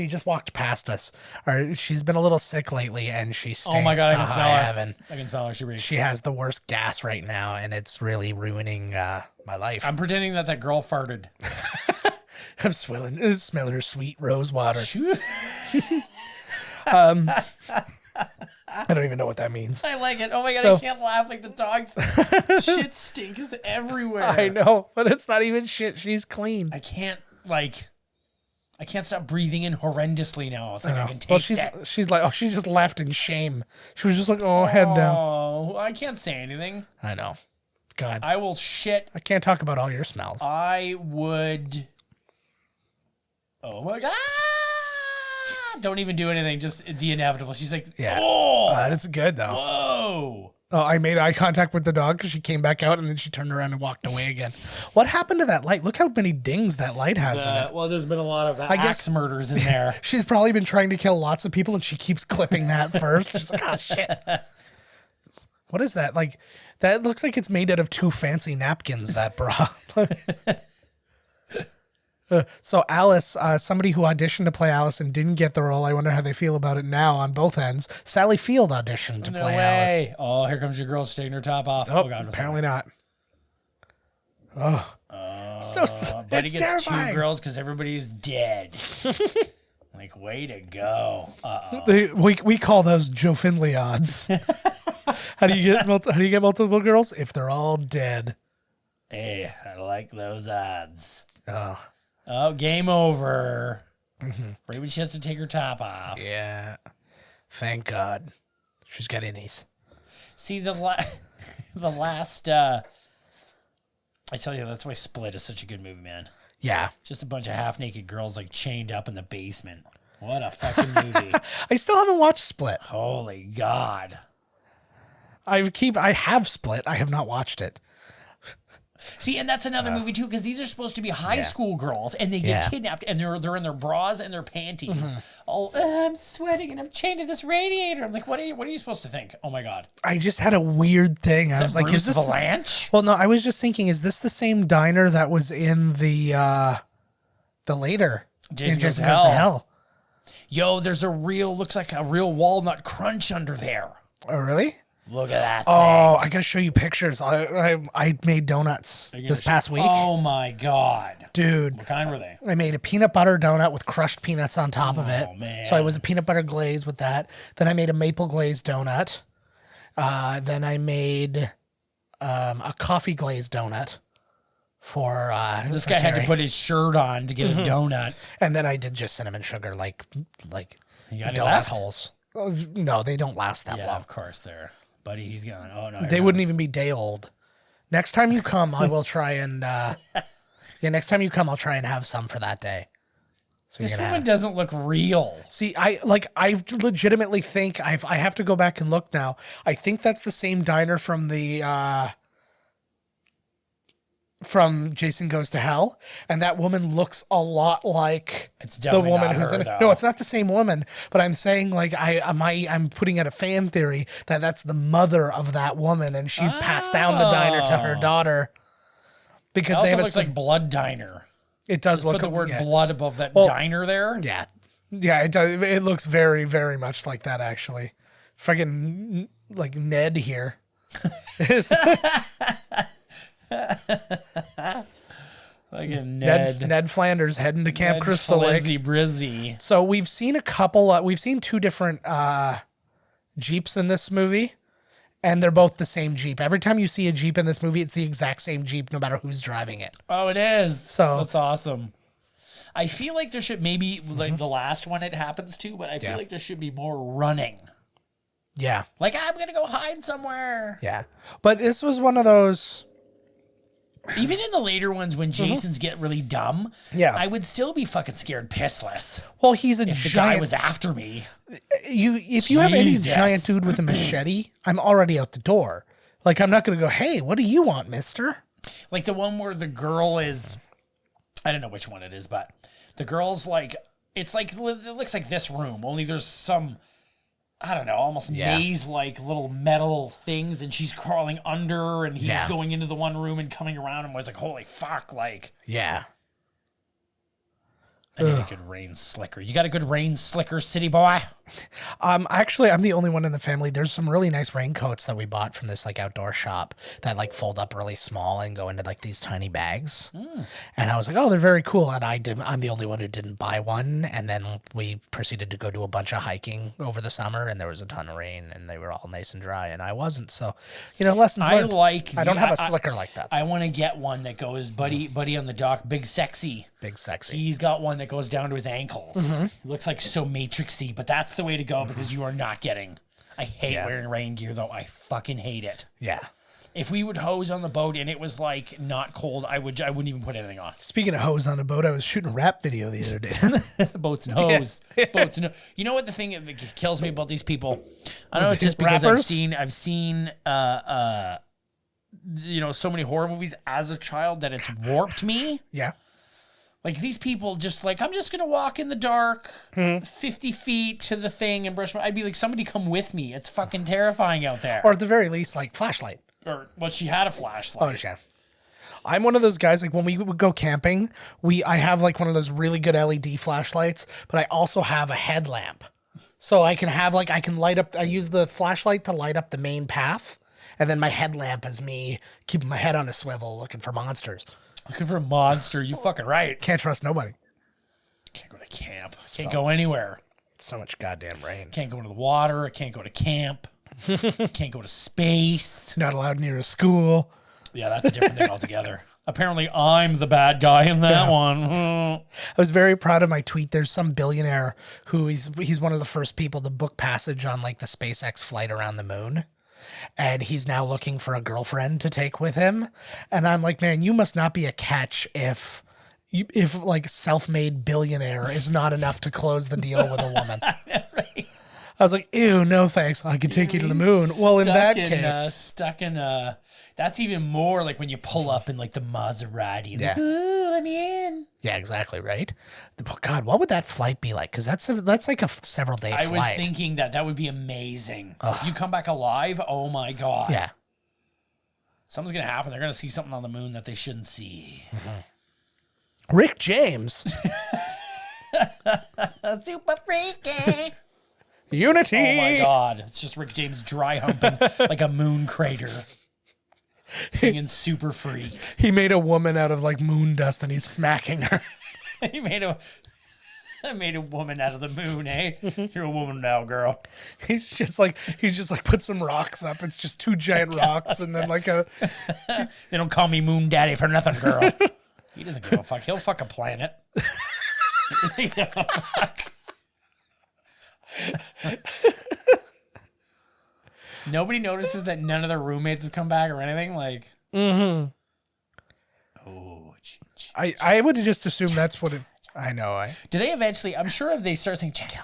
just walked past us. Or she's been a little sick lately and she stinks. Oh my God, I can smell her. Heaven. I can smell her. She reeks. She has the worst gas right now and it's really ruining my life. I'm pretending that girl farted. I'm smelling her sweet rose water. I don't even know what that means. I like it. Oh my God, I can't laugh like the dogs. Shit stinks everywhere. I know, but it's not even shit. She's clean. I can't stop breathing in horrendously now. It's like I can taste it. She's like, she just laughed in shame. She was just like, head down. Oh, I can't say anything. I know. God. I will shit. I can't talk about all your smells. I would. Oh my God. don't even do anything, just the inevitable. She's like, Yeah. oh, That's good though. whoa. Oh, I made eye contact with the dog because she came back out and then she turned around and walked away again. What happened to that light? Look how many dings that light has in it. Well, there's been a lot of guess- axe murders in there. She's probably been trying to kill lots of people and she keeps clipping that first. She's like, oh shit. What is that? Like, that looks like it's made out of 2 fancy napkins, that bra. So Alice, somebody who auditioned to play Alice and didn't get the role. I wonder how they feel about it now on both ends. Sally Field auditioned to No play way. Alice. Oh, here comes your girl taking her top off. Oh, God. apparently not. Oh. Buddy it's gets terrifying. 2 girls because everybody's dead. Like, way to go. Uh-oh. We call those Joe Findlay odds. How do you get multiple girls? If they're all dead. Hey, I like those odds. Oh. Oh, game over. Mm-hmm. Right when she has to take her top off. Yeah. Thank God. She's got innies. See, the last... I tell you, that's why Split is such a good movie, man. Yeah. Just a bunch of half-naked girls, like, chained up in the basement. What a fucking movie. I still haven't watched Split. Holy God. I have Split. I have not watched it. See, and that's another movie too, because these are supposed to be high school girls, and they get kidnapped, and they're in their bras and their panties. Mm-hmm. Oh, I'm sweating, and I'm chained to this radiator. I'm like, what are you supposed to think? Oh my God, I just had a weird thing. I was like, Bruce is this Avalanche? Well, no, I was just thinking, is this the same diner that was in the later Jason in Goes to Goes to Hell? Yo, there's looks like a real walnut crunch under there. Oh, really? Look at that thing. Oh, I gotta show you pictures. I made donuts this past week. Oh my God, Dude. what kind were they? I made a peanut butter donut with crushed peanuts on top of it. Oh, man. So I was a peanut butter glaze with that. Then I made a maple glaze donut. Then I made a coffee glaze donut for This guy had to Carrie. put his shirt on to get a donut. And then I did just cinnamon sugar like You got any donut left? holes. Oh, no, they don't last that Yeah, long. of course, there, buddy. He's gone. Oh no, They wouldn't even be day old. Next time you come, I will try and next time you come, I'll try and have some for that day. So This you're gonna woman have- doesn't look real. See, I legitimately think I have to go back and look now. I think that's the same diner from the from Jason Goes to Hell, and that woman looks a lot like It's the definitely woman not who's her, in it. though. No, it's not the same woman, but I'm saying like I'm putting out a fan theory that that's the mother of that woman, and she's passed down the diner to her daughter because It they also have looks like Blood Diner. it does look Put the word yeah. blood above that Well, diner there. Yeah, it does. It looks very, very much like that, actually. Fucking like Ned here. Like a Ned. Ned Flanders heading to Camp Ned Crystal Lake. Flizzy Brizzy. So we've seen a couple. We've seen 2 different Jeeps in this movie, and they're both the same Jeep. Every time you see a Jeep in this movie, it's the exact same Jeep, no matter who's driving it. Oh, it is. So- that's awesome. I feel like there should maybe like the last one it happens to, but I feel Yeah. like there should be more running. Yeah, Like I'm gonna go hide somewhere. yeah. But this was one of those. Even in the later ones when Jason's get really dumb, Yeah. I would still be fucking scared pissless Well, he's a if the giant. guy was after me. If you have any Jesus. giant dude with a machete, I'm already out the door. Like I'm not gonna go. Hey, what do you want, Mister? Like the one where the girl is, I don't know which one it is, but the girl's like, it looks like this room, only there's some, I don't know, almost maze-like little metal things, and she's crawling under, and he's going into the one room and coming around, and was like, holy fuck, like, Yeah. I need a good rain slicker. You got a good rain slicker, city boy? Actually, I'm the only one in the family. There's some really nice raincoats that we bought from this like outdoor shop that like fold up really small and go into like these tiny bags. And I was like, oh, they're very cool. And I'm the only one who didn't buy one. And then we proceeded to go do a bunch of hiking over the summer, and there was a ton of rain, and they were all nice and dry, and I wasn't. So, lessons learned. I don't have a slicker like that. I want to get one that goes, buddy on the dock, big sexy. Big sexy. He's got one that goes down to his ankles. It looks like so Matrixy, but that's the way to go because you are not getting. I hate wearing rain gear though. I fucking hate it. Yeah. If we would hose on the boat and it was like not cold, I wouldn't even put anything on. Speaking of hose on a boat, I was shooting a rap video the other day. Boats and hose. Boats and You know what the thing that kills me about these people? I don't know, it's just because I've seen so many horror movies as a child that it's warped me. Yeah. Like these people just like, I'm just going to walk in the dark 50 feet to the thing and brush my... I'd be like, somebody come with me. It's fucking terrifying out there. Or at the very least, like flashlight. Well, she had a flashlight. Oh, yeah. I'm one of those guys, like when we would go camping, I have like one of those really good LED flashlights, but I also have a headlamp. So I can light up, I use the flashlight to light up the main path. And then my headlamp is me keeping my head on a swivel looking for monsters. Looking for a monster. You fucking right. Can't trust nobody. Can't go to camp. Can't go anywhere. So much goddamn rain. Can't go into the water. I can't go to camp. Can't go to space. Not allowed near a school. Yeah, that's a different thing altogether. Apparently, I'm the bad guy in that one. I was very proud of my tweet. There's some billionaire who he's one of the first people to book passage on like the SpaceX flight around the moon. And he's now looking for a girlfriend to take with him. And I'm like, man, you must not be a catch if like self-made billionaire is not enough to close the deal with a woman. Right. I was like, ew, no thanks. I could take you to the moon. Well, in that case, that's even more like when you pull up in like the Maserati. Yeah. Like, ooh, let me in. Yeah, exactly, right? God, what would that flight be like? Because that's like a several day flight. I was thinking that would be amazing. If you come back alive, oh my God. Yeah. Something's going to happen. They're going to see something on the moon that they shouldn't see. Mm-hmm. Rick James. Super freaky. Unity. Oh my God. It's just Rick James dry humping like a moon crater. Singing Super Freak. He made a woman out of like moon dust and he's smacking her. He made a woman out of the moon, eh? You're a woman now, girl. He's just like put some rocks up. It's just two giant rocks and then like a... They don't call me Moon Daddy for nothing, girl. He doesn't give a fuck. He'll fuck a planet. Fuck. Nobody notices that none of their roommates have come back or anything. Like, oh, I would just assume that's what it. I know. Do they eventually? I'm sure if they start saying kill,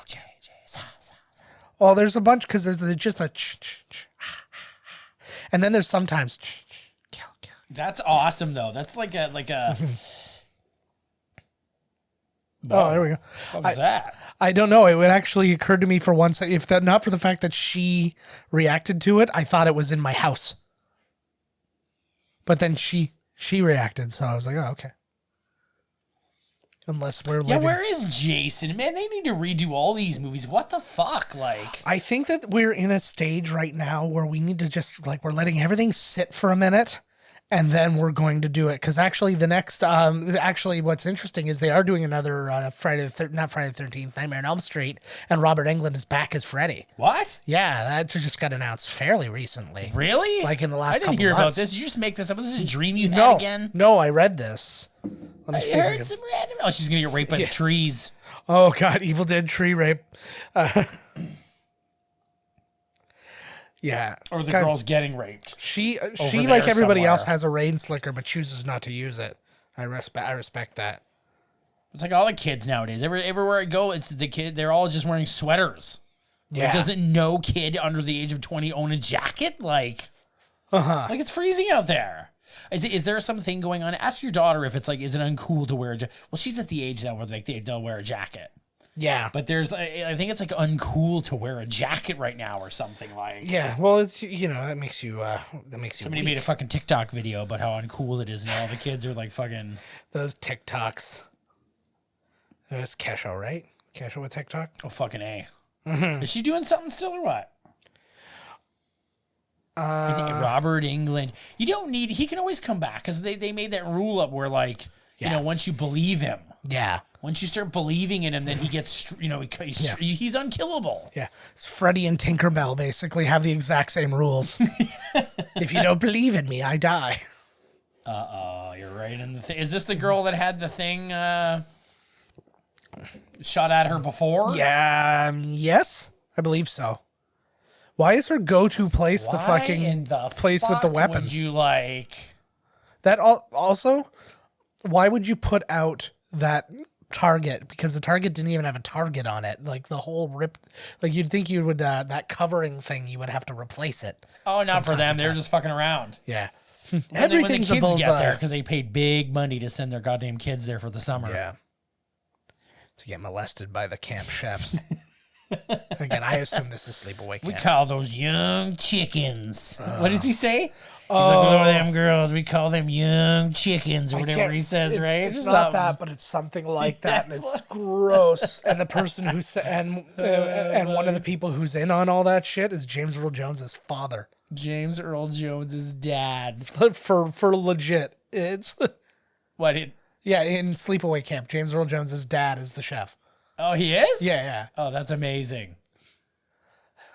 well, there's a bunch because there's just a and then there's sometimes kill. That's awesome though. That's like a. Oh, there we go. What was that? I don't know. It would actually occurred to me for once, if that not for the fact that she reacted to it, I thought it was in my house. But then she reacted, so I was like, oh, okay. Unless we're living... Yeah, where is Jason? Man, they need to redo all these movies. What the fuck? Like, I think that we're in a stage right now where we need to just, like, we're letting everything sit for a minute. And then we're going to do it because actually the next, what's interesting is they are doing another not Friday the 13th, Nightmare on Elm Street, and Robert Englund is back as Freddy. What? Yeah, that just got announced fairly recently. Really? Like in the last couple months. I didn't hear about this. Did you just make this up? This is a dream you had again? No, I read this. Let me see. I heard some random. Oh, she's gonna get raped by the trees. Oh God, Evil Dead tree rape. Yeah. Or the girl's getting raped. She like everybody else has a rain slicker but chooses not to use it. I respect that. It's like all the kids nowadays. Everywhere I go, it's the kid. They're all just wearing sweaters. Yeah. Like, doesn't no kid under the age of 20 own a jacket? Like it's freezing out there. Is there something going on? Ask your daughter if it's like, is it uncool to wear a jacket? Well, she's at the age now where like they'll wear a jacket. Yeah, but I think it's like uncool to wear a jacket right now or something like. Yeah, well, it's that makes you Somebody weak. made a fucking TikTok video about how uncool it is, and all the kids are like fucking those TikToks. That's Kesho, right? Kesho with TikTok. Oh fucking A. Mm-hmm. Is she doing something still or what? Robert Englund. You don't need. He can always come back because they made that rule up where like once you believe him. Yeah. Once you start believing in him, then he gets, he's unkillable. Yeah. It's Freddy and Tinkerbell basically have the exact same rules. If you don't believe in me, I die. You're right. Is this the girl that had the thing shot at her before? Yeah. Yes, I believe so. Why is her go-to place the Why fucking in the place with the fuck weapons? Would you like? That also, why would you put out that target? Because the target didn't even have a target on it. Like the whole like you'd think you would, that covering thing, you would have to replace it. Oh, not for them. They're just fucking around. Yeah. Everything's when the kids get there because they paid big money to send their goddamn kids there for the summer. Yeah. To get molested by the camp chefs. Again, I assume this is sleepaway camp. We call those young chickens. What does he say? He's like, oh, them girls, we call them young chickens or whatever he says, right? It's not that, but it's something like that, and it's gross. And the person and one of the people who's in on all that shit is James Earl Jones's father. James Earl Jones's dad. For legit, it's what? Yeah, in Sleepaway Camp, James Earl Jones's dad is the chef. Oh, he is? Yeah. Oh, that's amazing.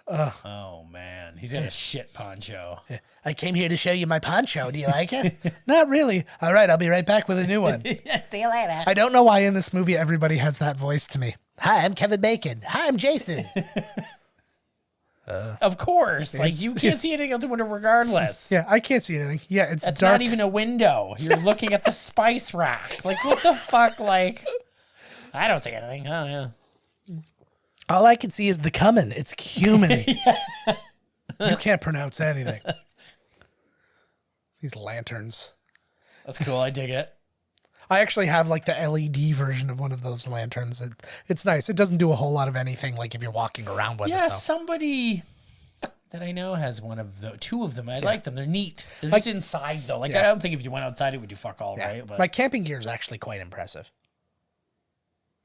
Oh, man. He's got a shit poncho. I came here to show you my poncho. Do you like it? Not really. All right, I'll be right back with a new one. See you later. I don't know why in this movie everybody has that voice to me. Hi, I'm Kevin Bacon. Hi, I'm Jason. Of course. Like, you can't see anything out the window regardless. Yeah, I can't see anything. Yeah, it's That's dark. not even a window. You're looking at the spice rack. Like, what the fuck? Like, I don't see anything. Oh, yeah. All I can see is the cumin. It's cumin. You can't pronounce anything. These lanterns. That's cool. I dig it. I actually have like the LED version of one of those lanterns. It's nice. It doesn't do a whole lot of anything like if you're walking around with it. Yeah, though. somebody that I know has two of them. I like them. They're neat. They're just inside though. Like I don't think if you went outside it would do fuck all, right? But my camping gear is actually quite impressive.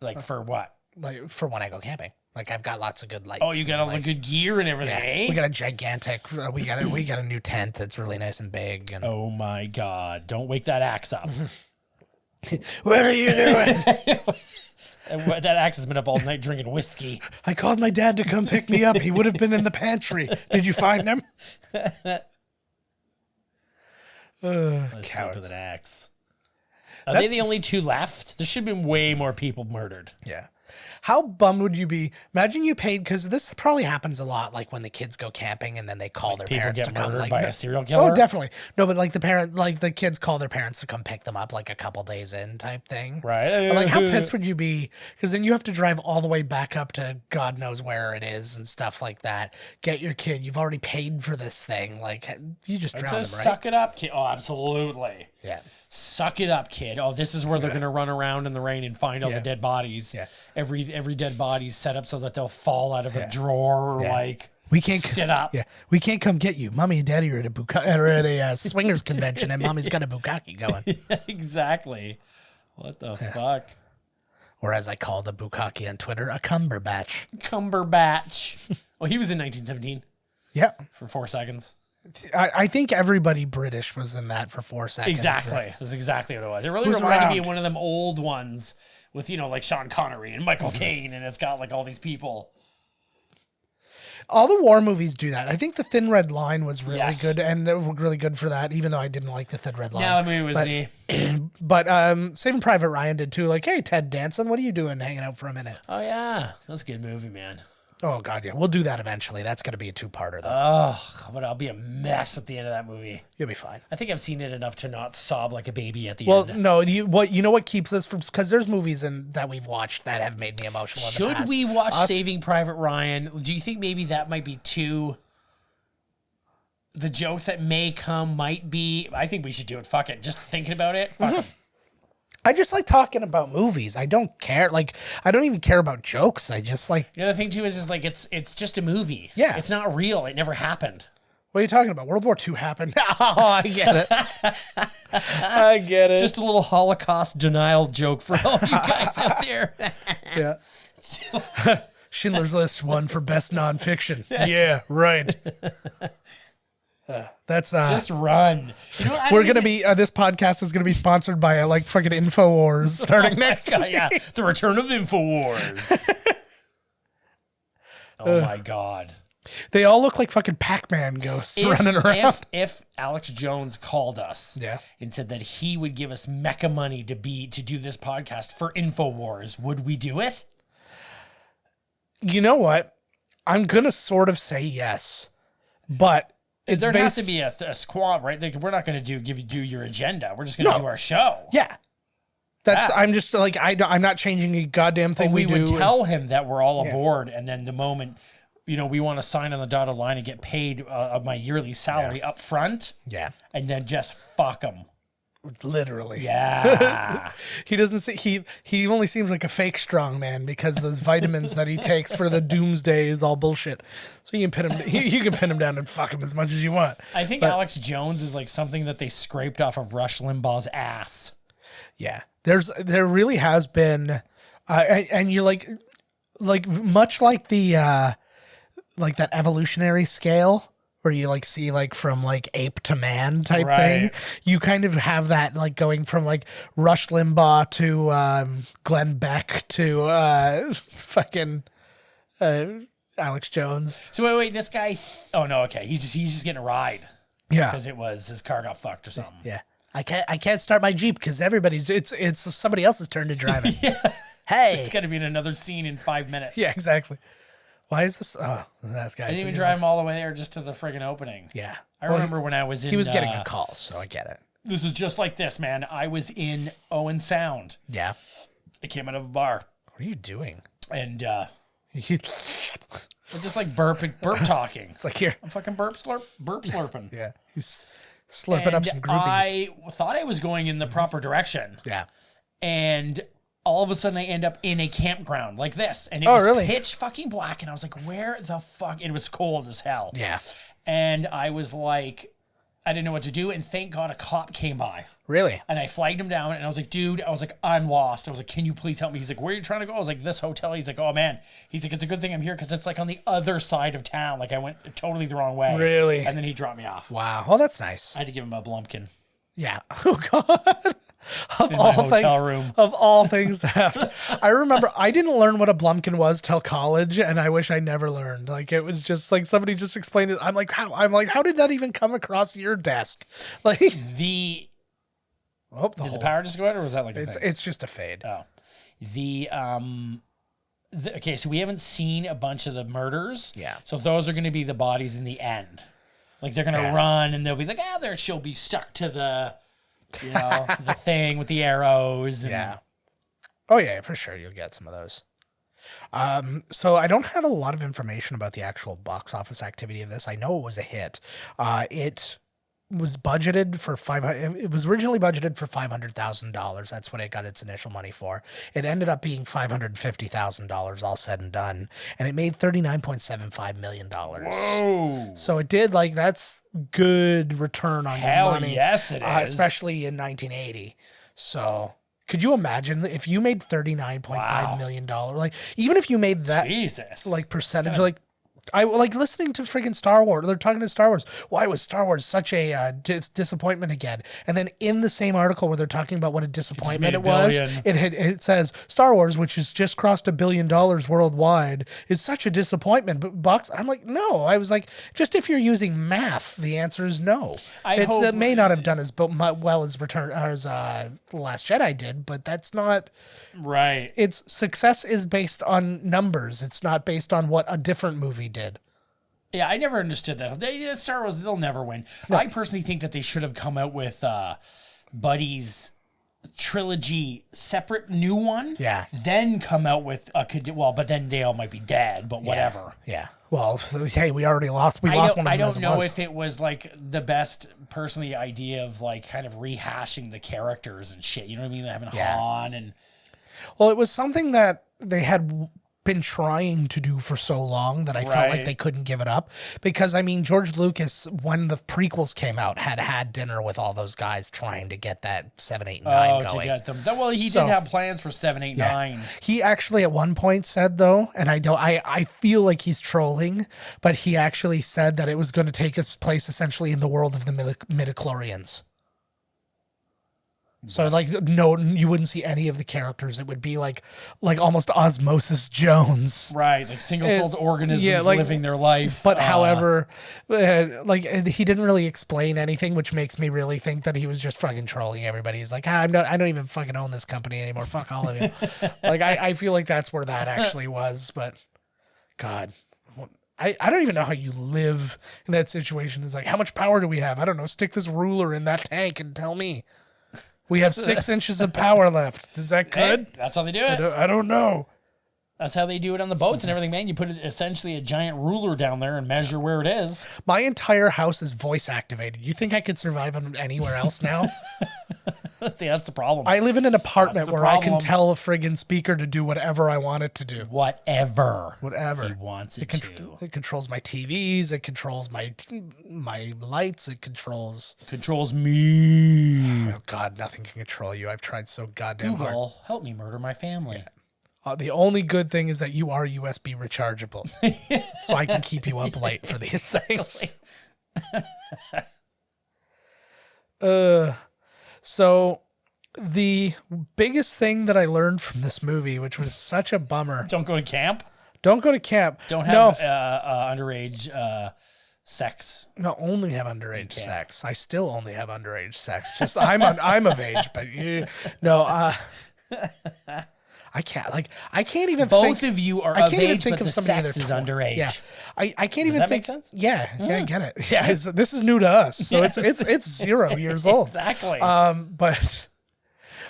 Like for what? Like for when I go camping. Like I've got lots of good lights. Oh, you got all the good gear and everything, eh? We got a gigantic. We got a new tent that's really nice and big. And oh my god! Don't wake that axe up. What are you doing? That axe has been up all night drinking whiskey. I called my dad to come pick me up. He would have been in the pantry. Did you find him? Let's sleep with an axe. Are they the only two left? There should have been way more people murdered. Yeah. How bummed would you be? Imagine you paid, because this probably happens a lot, like when the kids go camping and then they call their parents to come. People get murdered by a serial Oh, killer? definitely. No, but like the kids call their parents to come pick them up like a couple days in type thing. Right. But like how pissed would you be? Because then you have to drive all the way back up to God knows where it is and stuff like that. Get your kid. You've already paid for this thing. Like you just drown them, right? Suck it up, kid. Oh, absolutely. Yeah. Suck it up, kid. Oh, this is where they're gonna run around in the rain and find all the dead bodies. Yeah. Every dead body's set up so that they'll fall out of a drawer. Like we can't sit up. Yeah, we can't come get you. Mommy and Daddy are at a swingers convention, and Mommy's got a bukkake going. Exactly. What the fuck? Or as I call the bukkake on Twitter, a Cumberbatch. Cumberbatch. Well, he was in 1917. Yeah. For 4 seconds. I think everybody British was in that for 4 seconds. Exactly. That's exactly what it was. It really reminded me of one of them old ones with, like Sean Connery and Michael Caine, and it's got like all these people. All the war movies do that. I think The Thin Red Line was really good, and it was really good for that, even though I didn't like The Thin Red Line. Yeah, the movie was neat. But Saving Private Ryan did too. Like, hey, Ted Danson, what are you doing hanging out for a minute? Oh, yeah. That's a good movie, man. Oh, God, yeah. We'll do that eventually. That's going to be a two-parter, though. Oh, but I'll be a mess at the end of that movie. You'll be fine. I think I've seen it enough to not sob like a baby at the end. end. Well, no, you know what keeps us from... Because there's movies that we've watched that have made me emotional in the past. Should we watch Saving Private Ryan? Do you think maybe that might be too... The jokes that may come might be... I think we should do it. Fuck it. Just thinking about it. Fuck it. I just like talking about movies. I don't care. Like, I don't even care about jokes. I just like... The other thing, too, is like, it's just a movie. Yeah. It's not real. It never happened. What are you talking about? World War II happened. Oh, I get it. I get it. Just a little Holocaust denial joke for all you guys out there. Yeah. Schindler's List won for best nonfiction. Yeah, right. That's just run. We're gonna be this podcast is gonna be sponsored by like fucking InfoWars starting next week. Yeah, the return of InfoWars. Oh my god, they all look like fucking Pac-Man ghosts running around. If Alex Jones called us, and said that he would give us mecha money to do this podcast for InfoWars, would we do it? You know what? I'm going to sort of say yes, but There'd have to be a squad, right? Like, we're not going to do your agenda. We're just going to do our show. Yeah. I'm just like, I'm not changing a goddamn thing we would tell him that we're all aboard. And then the moment, we want to sign on the dotted line and get paid my yearly salary up front. Yeah. And then just fuck him. Literally. Yeah. He doesn't see, he only seems like a fake strong man because those vitamins that he takes for the doomsday is all bullshit. So you can pin him, you can pin him down and fuck him as much as you want. I think Alex Jones is like something that they scraped off of Rush Limbaugh's ass. Yeah. There really has been, and you're like much like the, like that evolutionary scale where you like see like from like ape to man type thing. You kind of have that like going from like Rush Limbaugh to Glenn Beck to fucking Alex Jones. So wait, this guy. Oh no, okay, he's just getting a ride. Yeah, because his car got fucked or something. Yeah, I can't start my Jeep because it's somebody else's turn to drive it. Yeah. Hey, it's gonna be in another scene in 5 minutes. Yeah, exactly. Why is this? Oh, that guy. I didn't even drive him all the way there just to the friggin' opening. Yeah. I remember when I was in... He was getting a call, so I get it. This is just like this, man. I was in Owen Sound. Yeah. I came out of a bar. What are you doing? And we're just like burp talking. It's like here. I'm fucking burp slurping. Yeah. He's slurping up some groupies. I thought I was going in the proper direction. Yeah. And... all of a sudden, I end up in a campground like this. And it was really? pitch fucking black. And I was like, where the fuck? It was cold as hell. Yeah. And I was like, I didn't know what to do. And thank God a cop came by. Really? And I flagged him down. And I was like, dude, I'm lost. I was like, can you please help me? He's like, where are you trying to go? I was like, this hotel. He's like, oh, man. He's like, it's a good thing I'm here because it's like on the other side of town. Like I went totally the wrong way. Really? And then he dropped me off. Wow. Well, that's nice. I had to give him a Blumpkin. Yeah. Oh, God. Of all things to have to. I remember I didn't learn what a Blumpkin was till college, and I wish I never learned. Like it was just like somebody just explained it. I'm like, how did that even come across your desk? Like did the power just go out, or was that like it's just a fade? Oh, okay, so we haven't seen a bunch of the murders. Yeah. So those are going to be the bodies in the end. Like they're going to run, and they'll be like, there she'll be stuck to the. The thing with the arrows. Yeah. Oh, yeah, for sure. You'll get some of those. So I don't have a lot of information about the actual box office activity of this. I know it was a hit. It was budgeted for it was originally budgeted for $500,000. That's what it got its initial money for. It ended up being $550,000 all said and done, and it made $39.75 million. Whoa! So it did that's good return on your money. Yes, it is, especially in 1980. So. Could you imagine if you made $39.5 million? Like, even if you made that, Jesus, like percentage, like I like listening to friggin' Star Wars. They're talking to Star Wars. Why was Star Wars such a disappointment again? And then in the same article where they're talking about what a disappointment it was, it says Star Wars, which has just crossed $1 billion worldwide, is such a disappointment. But I'm like, no. I was like, just if you're using math, the answer is no. It may not have done as well as The Last Jedi did, but that's not right. Its success is based on numbers. It's not based on what a different movie did. Yeah, I never understood that. Star Wars, they'll never win. No. I personally think that they should have come out with Buddy's trilogy separate new one. Yeah. Then come out with but then they all might be dead, but whatever. Yeah. Well, so, hey, we lost one of them. I don't know if it was like the best personally idea of like kind of rehashing the characters and shit. You know what I mean? Having Han and. Well, it was something that they had been trying to do for so long that I felt like they couldn't give it up. Because, I mean, George Lucas, when the prequels came out, had dinner with all those guys trying to get that 7, 8, 9 going. To get them. Well, he did have plans for 7, 8, 9. He actually at one point said, though, and I feel like he's trolling, but he actually said that it was going to take its place essentially in the world of the midichlorians. So like no, you wouldn't see any of the characters. It would be like almost Osmosis Jones, right? Like single-celled organisms living their life. But however, he didn't really explain anything, which makes me really think that he was just fucking trolling everybody. He's like, I don't even fucking own this company anymore. Fuck all of you. I feel like that's where that actually was. But God, I don't even know how you live in that situation. It's like, how much power do we have? I don't know. Stick this ruler in that tank and tell me. We have 6 inches of power left. Is that good? Hey, that's how they do it. I don't know. That's how they do it on the boats and everything, man. You put essentially a giant ruler down there and measure where it is. My entire house is voice activated. You think I could survive anywhere else now? See, that's the problem. I live in an apartment where I can problem. tell a friggin' speaker to do whatever I want it to do. Whatever Whatever. he wants it to. It controls my TVs. It controls my lights. It controls me. Oh God, nothing can control you. I've tried so goddamn hard. Google, help me murder my family. The only good thing is that you are USB rechargeable, so I can keep you up late for these things. So the biggest thing that I learned from this movie, which was such a bummer. Don't go to camp. Don't go to camp. Don't have underage sex. No, only have underage sex. I still only have underage sex. Just I'm of age, but I can't. I can't even. Both of you are of age, think but the sex is underage. Yeah, I can't even that think. Make sense? Yeah, I get it. Yeah, this is new to us, so Yes. it's 0 years old. Exactly.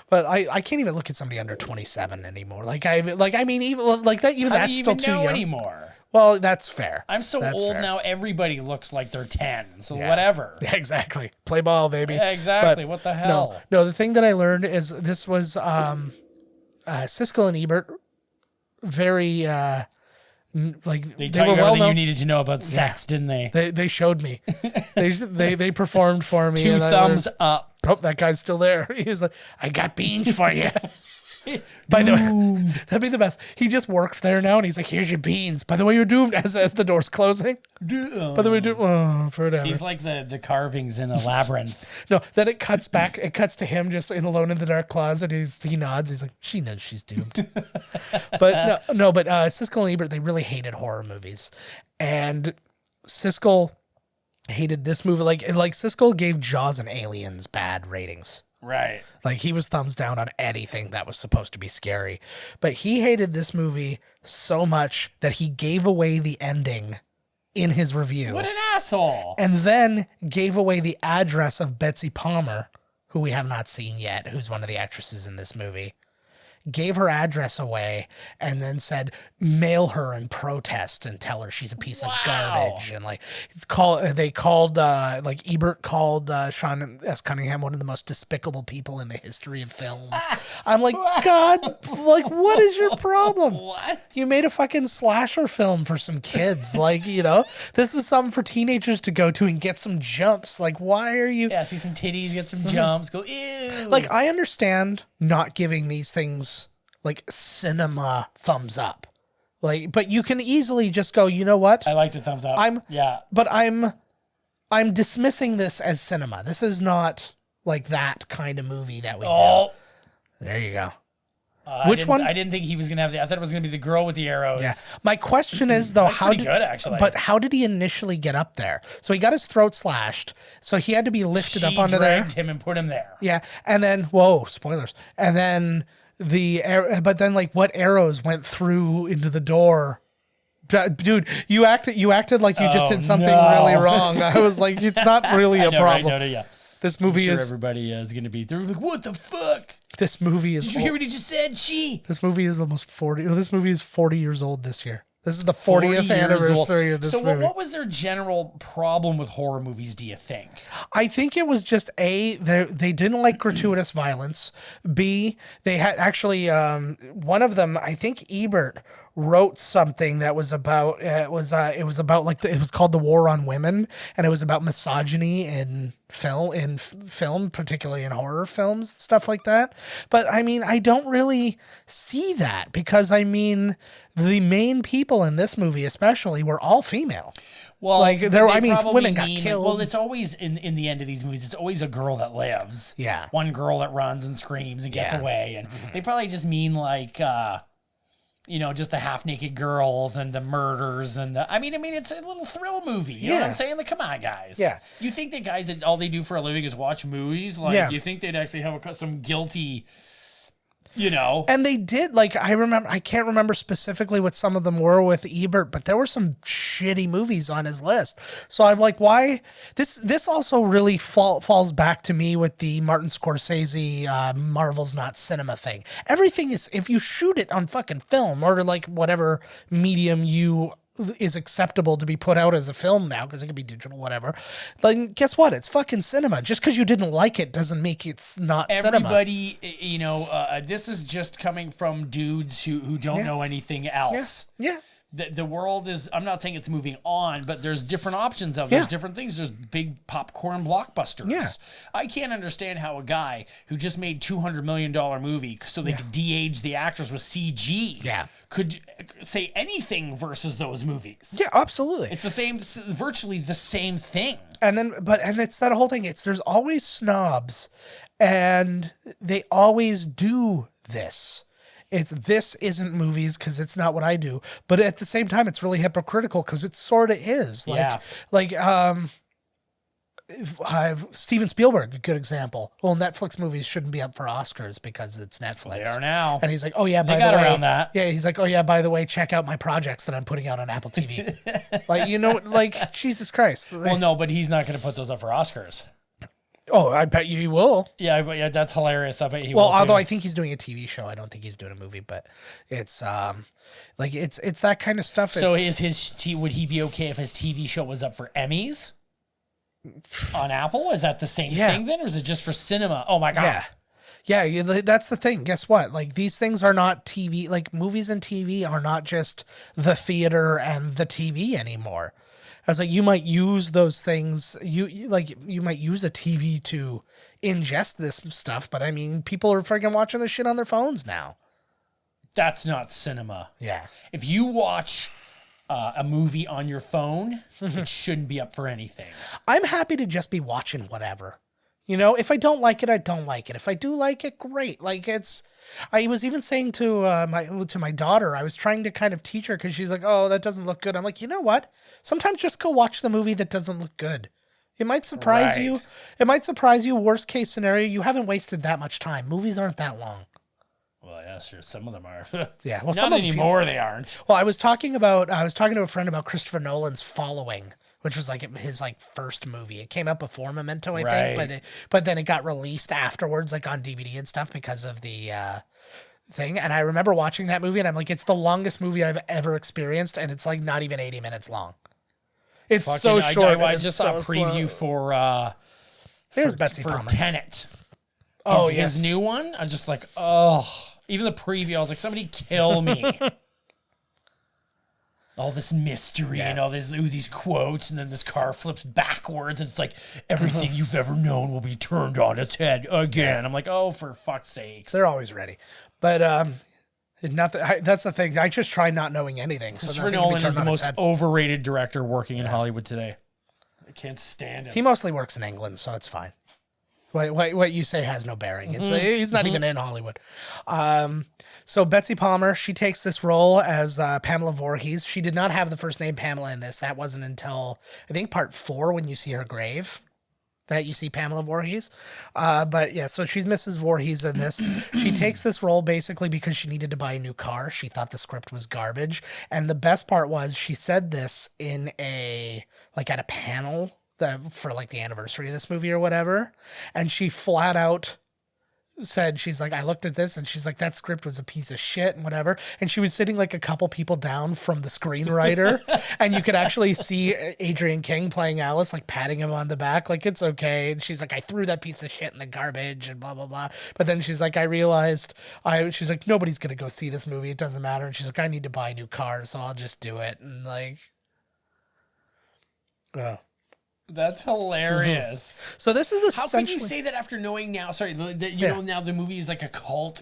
But I can't even look at somebody under 27 anymore. Even like that. Even How that's do you still even too know young anymore? Well, that's fair. I'm so That's old fair. now. Everybody looks like they're 10. So Yeah. whatever. Yeah, exactly. Play ball, baby. Yeah, exactly. But What the hell? No. The thing that I learned is this was Siskel and Ebert. Very They they taught were you well everything you known. needed to know about sex, didn't they? They showed me. they performed for me. Two and I thumbs learned- up. Oh, that guy's still there. He's like, I got beans for you. By the way, that'd be the best. He just works there now, and he's like, "Here's your beans." By the way, you're doomed as the door's closing. By the way, for whatever. He's like the carvings in a labyrinth. No, then it cuts back. It cuts to him just alone in the dark closet. He nods. He's like, she knows she's doomed. But Siskel and Ebert, they really hated horror movies, and Siskel hated this movie. Like Siskel gave Jaws and Aliens bad ratings. Right. Like he was thumbs down on anything that was supposed to be scary, but he hated this movie so much that he gave away the ending in his review. What an asshole. And then gave away the address of Betsy Palmer, who we have not seen yet, who's one of the actresses in this movie. Gave her address away and then said, mail her and protest and tell her she's a piece of garbage. And Ebert called Sean S. Cunningham one of the most despicable people in the history of film. I'm like, God, what is your problem? What? You made a fucking slasher film for some kids. This was something for teenagers to go to and get some jumps. Like, why are you... Yeah, see some titties, get some jumps, go, ew. I understand not giving these things cinema thumbs up. But you can easily just go, you know what? I liked it thumbs up. But I'm dismissing this as cinema. This is not that kind of movie that we do. There you go. Which one? I didn't think he was going to have I thought it was going to be the girl with the arrows. Yeah. My question is though, Pretty good, actually. But how did he initially get up there? So he got his throat slashed. So he had to be lifted up onto there. She dragged him and put him there. Yeah. And then, whoa, spoilers. And then what arrows went through into the door? Dude, you acted like you just did something really wrong. I was like, it's not really a problem. Right? No. This movie I'm sure everybody is going to be through like, what the fuck? This movie is. Did you hear what he just said? This movie is almost 40. This movie is 40 years old this year. This is the 40th anniversary of this movie. So what was their general problem with horror movies, do you think? I think it was just A, they didn't like gratuitous violence. B, they had actually, one of them, I think Ebert wrote something that was about, it was called The War on Women, and it was about misogyny in film, particularly in horror films, stuff like that. But I don't really see that because the main people in this movie especially were all female. Well, women got killed. Well, it's always in the end of these movies, it's always a girl that lives. Yeah. One girl that runs and screams and gets away. And they probably just mean just the half-naked girls and the murders and the... it's a little thrill movie. You know what I'm saying? Come on, guys. Yeah. You think that guys that all they do for a living is watch movies? You think they'd actually have some guilty You know? And they did, like, I can't remember specifically what some of them were with Ebert, but there were some shitty movies on his list. So I'm like, why? This also really falls back to me with the Martin Scorsese, Marvel's not cinema thing. Everything is, if you shoot it on fucking film or like whatever medium is acceptable to be put out as a film now, because it could be digital, whatever, then guess what? It's fucking cinema. Just because you didn't like it doesn't make it's not Everybody, cinema. you know, this is just coming from dudes who don't know anything else. Yeah. The world is, I'm not saying it's moving on, but there's different options out there. There's different things. There's big popcorn blockbusters. Yeah. I can't understand how a guy who just made $200 million movie so they could de-age the actors with CG could say anything versus those movies. Yeah, absolutely. It's the same, virtually the same thing. And it's that whole thing. There's always snobs, and they always do this. This isn't movies because it's not what I do, but at the same time, it's really hypocritical because it sort of is. Steven Spielberg, a good example. Well, Netflix movies shouldn't be up for Oscars because it's Netflix. They are now. And he's like, oh yeah, they got around that. Yeah, he's like, oh yeah, by the way, check out my projects that I'm putting out on Apple TV. Like, you know, like, Jesus Christ. Well, no, but he's not going to put those up for Oscars. Oh, I bet you he will. Yeah, that's hilarious. I bet he will. Well, although I think he's doing a TV show, I don't think he's doing a movie. But it's like it's that kind of stuff. So would he be okay if his TV show was up for Emmys on Apple? Is that the same thing then, or is it just for cinema? Oh my god. Yeah, that's the thing. Guess what? Like, these things are not TV. Like, movies and TV are not just the theater and the TV anymore. I was like, you might use those things. You might use a TV to ingest this stuff, but I mean, people are freaking watching this shit on their phones now. That's not cinema. Yeah. If you watch a movie on your phone, it shouldn't be up for anything. I'm happy to just be watching whatever. You know, if I don't like it, I don't like it. If I do like it, great. Like, I was even saying to my daughter, I was trying to kind of teach her because she's like, oh, that doesn't look good. I'm like, you know what? Sometimes just go watch the movie that doesn't look good. It might surprise you. It might surprise you. Worst case scenario, you haven't wasted that much time. Movies aren't that long. Well, yeah, sure. Some of them are. Yeah. Well, not anymore. They aren't. Well, I was talking to a friend about Christopher Nolan's Following, which was like his first movie. It came out before Memento, I think, but then it got released afterwards, like on DVD and stuff, because of the thing. And I remember watching that movie, and I'm like, it's the longest movie I've ever experienced, and it's like not even 80 minutes long. It's so short. I just saw a preview for Tenet. His new one. I'm just like, oh. Even the preview, I was like, somebody kill me. All this mystery and all these quotes, and then this car flips backwards, and it's like, everything you've ever known will be turned on its head again. I'm like, oh, for fuck's sakes. They're always ready. But that's the thing. I just try not knowing anything. Christopher Nolan is the most overrated director working in Hollywood today. I can't stand him. He mostly works in England, so it's fine. What you say has no bearing. He's not even in Hollywood. So Betsy Palmer, she takes this role as Pamela Voorhees. She did not have the first name Pamela in this. That wasn't until, I think, part 4 when you see her grave that you see Pamela Voorhees. But yeah, so she's Mrs. Voorhees in this. She takes this role basically because she needed to buy a new car. She thought the script was garbage. And the best part was she said this in at a panel for like the anniversary of this movie or whatever, and she flat out said, she's like, I looked at this and she's like, that script was a piece of shit and whatever, and she was sitting like a couple people down from the screenwriter and you could actually see Adrian King playing Alice, like patting him on the back like, it's okay, and she's like, I threw that piece of shit in the garbage and blah blah blah, but then she's like, I realized she's like, nobody's gonna go see this movie, it doesn't matter, and she's like, I need to buy a new car, so I'll just do it. And like, that's hilarious. So this is essentially... How could you say that after knowing now? Sorry, that you know now the movie is like a cult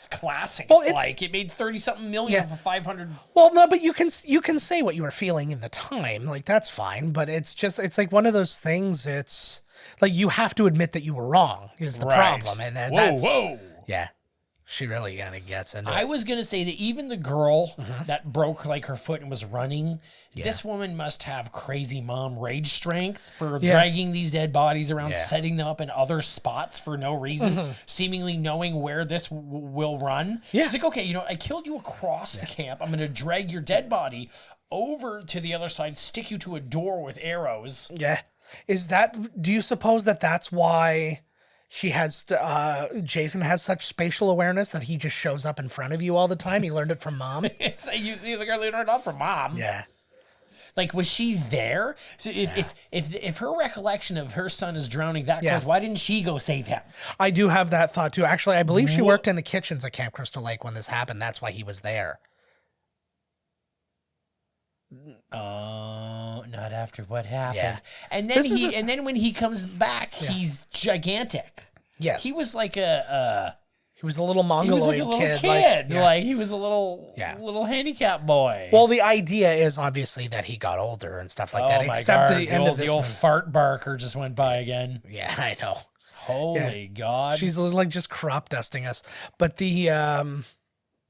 classic. Well, it made 30-something million for 500. Well, no, but you can say what you were feeling in the time, like that's fine. But it's like one of those things. It's like you have to admit that you were wrong is the problem, and that's whoa. Yeah. She really kind of gets into I it. was gonna say that even the girl that broke like her foot and was running, Yeah. this woman must have crazy mom rage strength for dragging these dead bodies around, setting them up in other spots for no reason, seemingly knowing where this will run. Yeah. She's like, okay, you know, I killed you across the camp. I'm gonna drag your dead body over to the other side, stick you to a door with arrows. Yeah. Do you suppose that that's why she has, Jason has such spatial awareness that he just shows up in front of you all the time? He learned it from mom. It's like you learned it all from mom. Yeah. Like, was she there? So if her recollection of her son is drowning that close, why didn't she go save him? I do have that thought too. Actually, I believe she worked in the kitchens at Camp Crystal Lake when this happened. That's why he was there. Oh, not after what happened. Yeah. And then and then when he comes back, he's gigantic. Yes. He was like He was a little he mongoloid was like a little kid. kid. Like, Like he was a little handicapped boy. well, the idea is obviously that he got older and stuff like that. my Except God, the end of this the old movie. fart barker just went by again. Yeah, I know. Holy God. She's like just crop dusting us. But the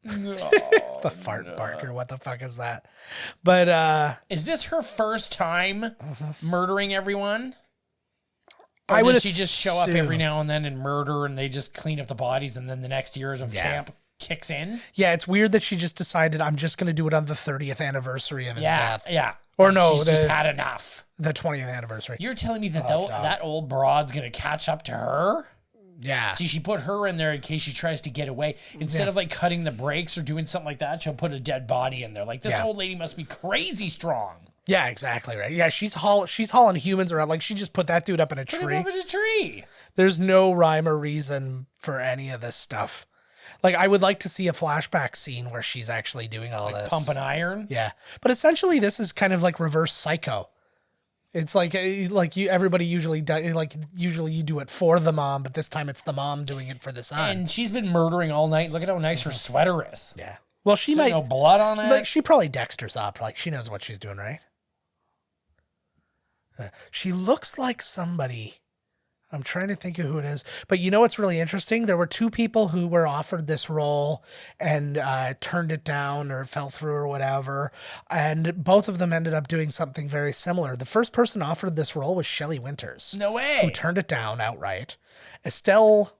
the fart barker, what the fuck is that? But is this her first time murdering everyone? Or I would does she just show up every assume- now and then and murder, and they just clean up the bodies, and then the next years of Yeah. camp kicks in? Yeah, it's weird that she just decided I'm just going to do it on the 30th anniversary of his death. Yeah. Or Like, no, she's just had enough. The 20th anniversary. You're telling me that dog. that old broad's gonna catch up to her? Yeah. See, she put her in there in case she tries to get away. Instead of like cutting the brakes or doing something like that, she'll put a dead body in there. Like this old lady must be crazy strong. Yeah, exactly right. Yeah, she's hauling humans around. Like she just put that dude up in a Put tree. him up in a tree. There's no rhyme or reason for any of this stuff. Like I would like to see a flashback scene where she's actually doing all this. Pumping iron. Yeah. But essentially this is kind of like reverse Psycho. It's like everybody usually does, like usually you do it for the mom, but this time it's the mom doing it for the son. And she's been murdering all night. Look at how nice her sweater is. Yeah. Well, she Is might there no blood on it. like she probably Dexter's up. Like she knows what she's doing, right? She looks like somebody. I'm trying to think of who it is. But you know what's really interesting? There were two people who were offered this role and turned it down or fell through or whatever. And both of them ended up doing something very similar. The first person offered this role was Shelley Winters. No way. Who turned it down outright. Estelle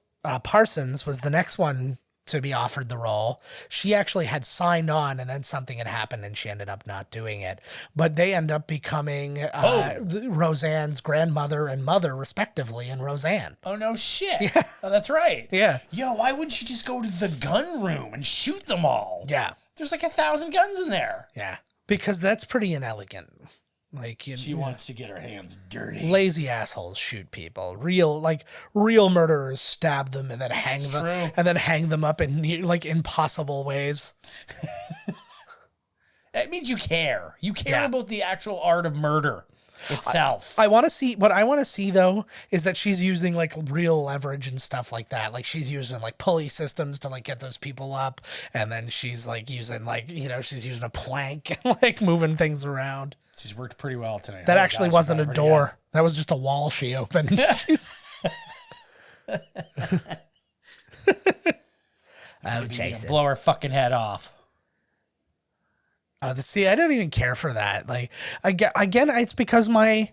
Parsons was the next one to be offered the role. She actually had signed on and then something had happened and she ended up not doing it. But they end up becoming Roseanne's grandmother and mother respectively in Roseanne. Oh, no shit. Yeah. Oh, that's right. Yeah. Yo, why wouldn't she just go to the gun room and shoot them all? Yeah. There's like 1,000 guns in there. Yeah. Because that's pretty inelegant. Like She wants to get her hands dirty. lazy assholes shoot people. Real murderers stab them and then hang them up in like impossible ways. That means you care. You care about the actual art of murder itself. What I want to see though is that she's using like real leverage and stuff like that. Like she's using like pulley systems to like get those people up, and then she's like using she's using a plank and like moving things around. She's worked pretty well tonight. That actually wasn't a door. That was just a wall she opened. Jason. Blow her fucking head off. See, I don't even care for that. Like, again, it's because my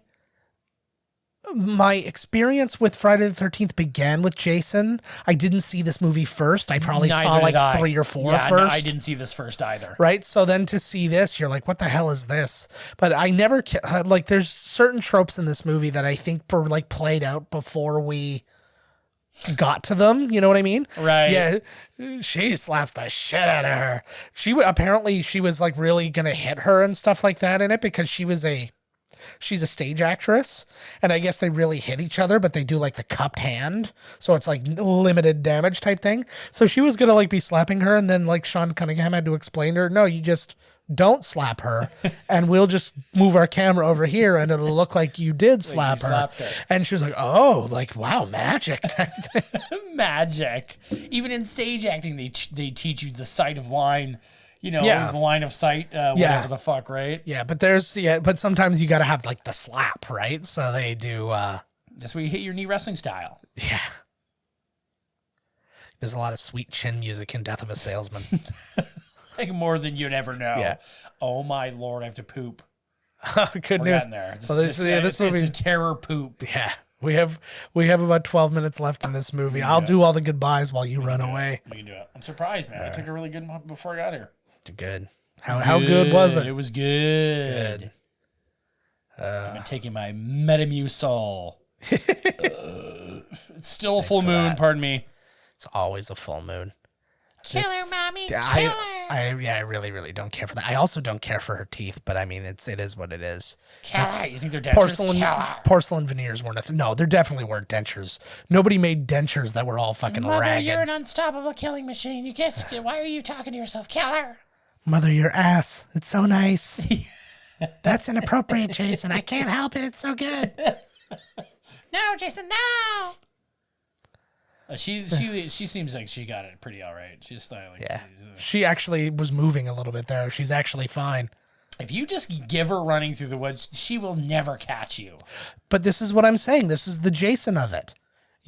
experience with Friday the 13th began with Jason. I didn't see this movie first. I probably saw like 3 or 4 first. No, I didn't see this first either. Right? So then to see this, you're like, what the hell is this? But I never, like, there's certain tropes in this movie that I think were like played out before we got to them. You know what I mean? Right. Yeah. She slaps the shit out of her. She was like really going to hit her and stuff like that in it because she's a stage actress, and I guess they really hit each other, but they do like the cupped hand, so it's like limited damage type thing. So she was gonna like be slapping her, and then like Sean Cunningham had to explain to her, no, you just don't slap her, and we'll just move our camera over here, and it'll look like you did slap her. And she was like, oh, like wow, magic. Magic. Even in stage acting, they teach you the sight of line. The line of sight, whatever the fuck, right? Yeah, but sometimes you got to have like the slap, right? So they do. That's where you hit your knee wrestling style. Yeah. There's a lot of sweet chin music in Death of a Salesman. Like more than you'd ever know. Yeah. Oh my Lord, I have to poop. Good We're news. getting there. This movie, it's a terror poop. yeah, we have about 12 minutes left in this movie. I'll do all the goodbyes while you run away. We can do it. I'm surprised, man. I took a really good one before I got here. Good. How good was it? It was good. I've been taking my Metamucil. It's still a full moon, pardon me. It's always a full moon. Killer, mommy, killer. I really, really don't care for that. I also don't care for her teeth, but I mean, it is what it is. Killer. You think they're dentures? Porcelain veneers weren't a thing. No, there definitely weren't dentures. Nobody made dentures that were all fucking Mother, ragged. you're an unstoppable killing machine. You can't. Why are you talking to yourself, killer? Mother, your ass. It's so nice. That's inappropriate, Jason. I can't help it. It's so good. No, Jason, no. She seems like she got it pretty all right. She's like, yeah. She actually was moving a little bit there. She's actually fine. If you just give her running through the woods, she will never catch you. But this is what I'm saying. This is the Jason of it.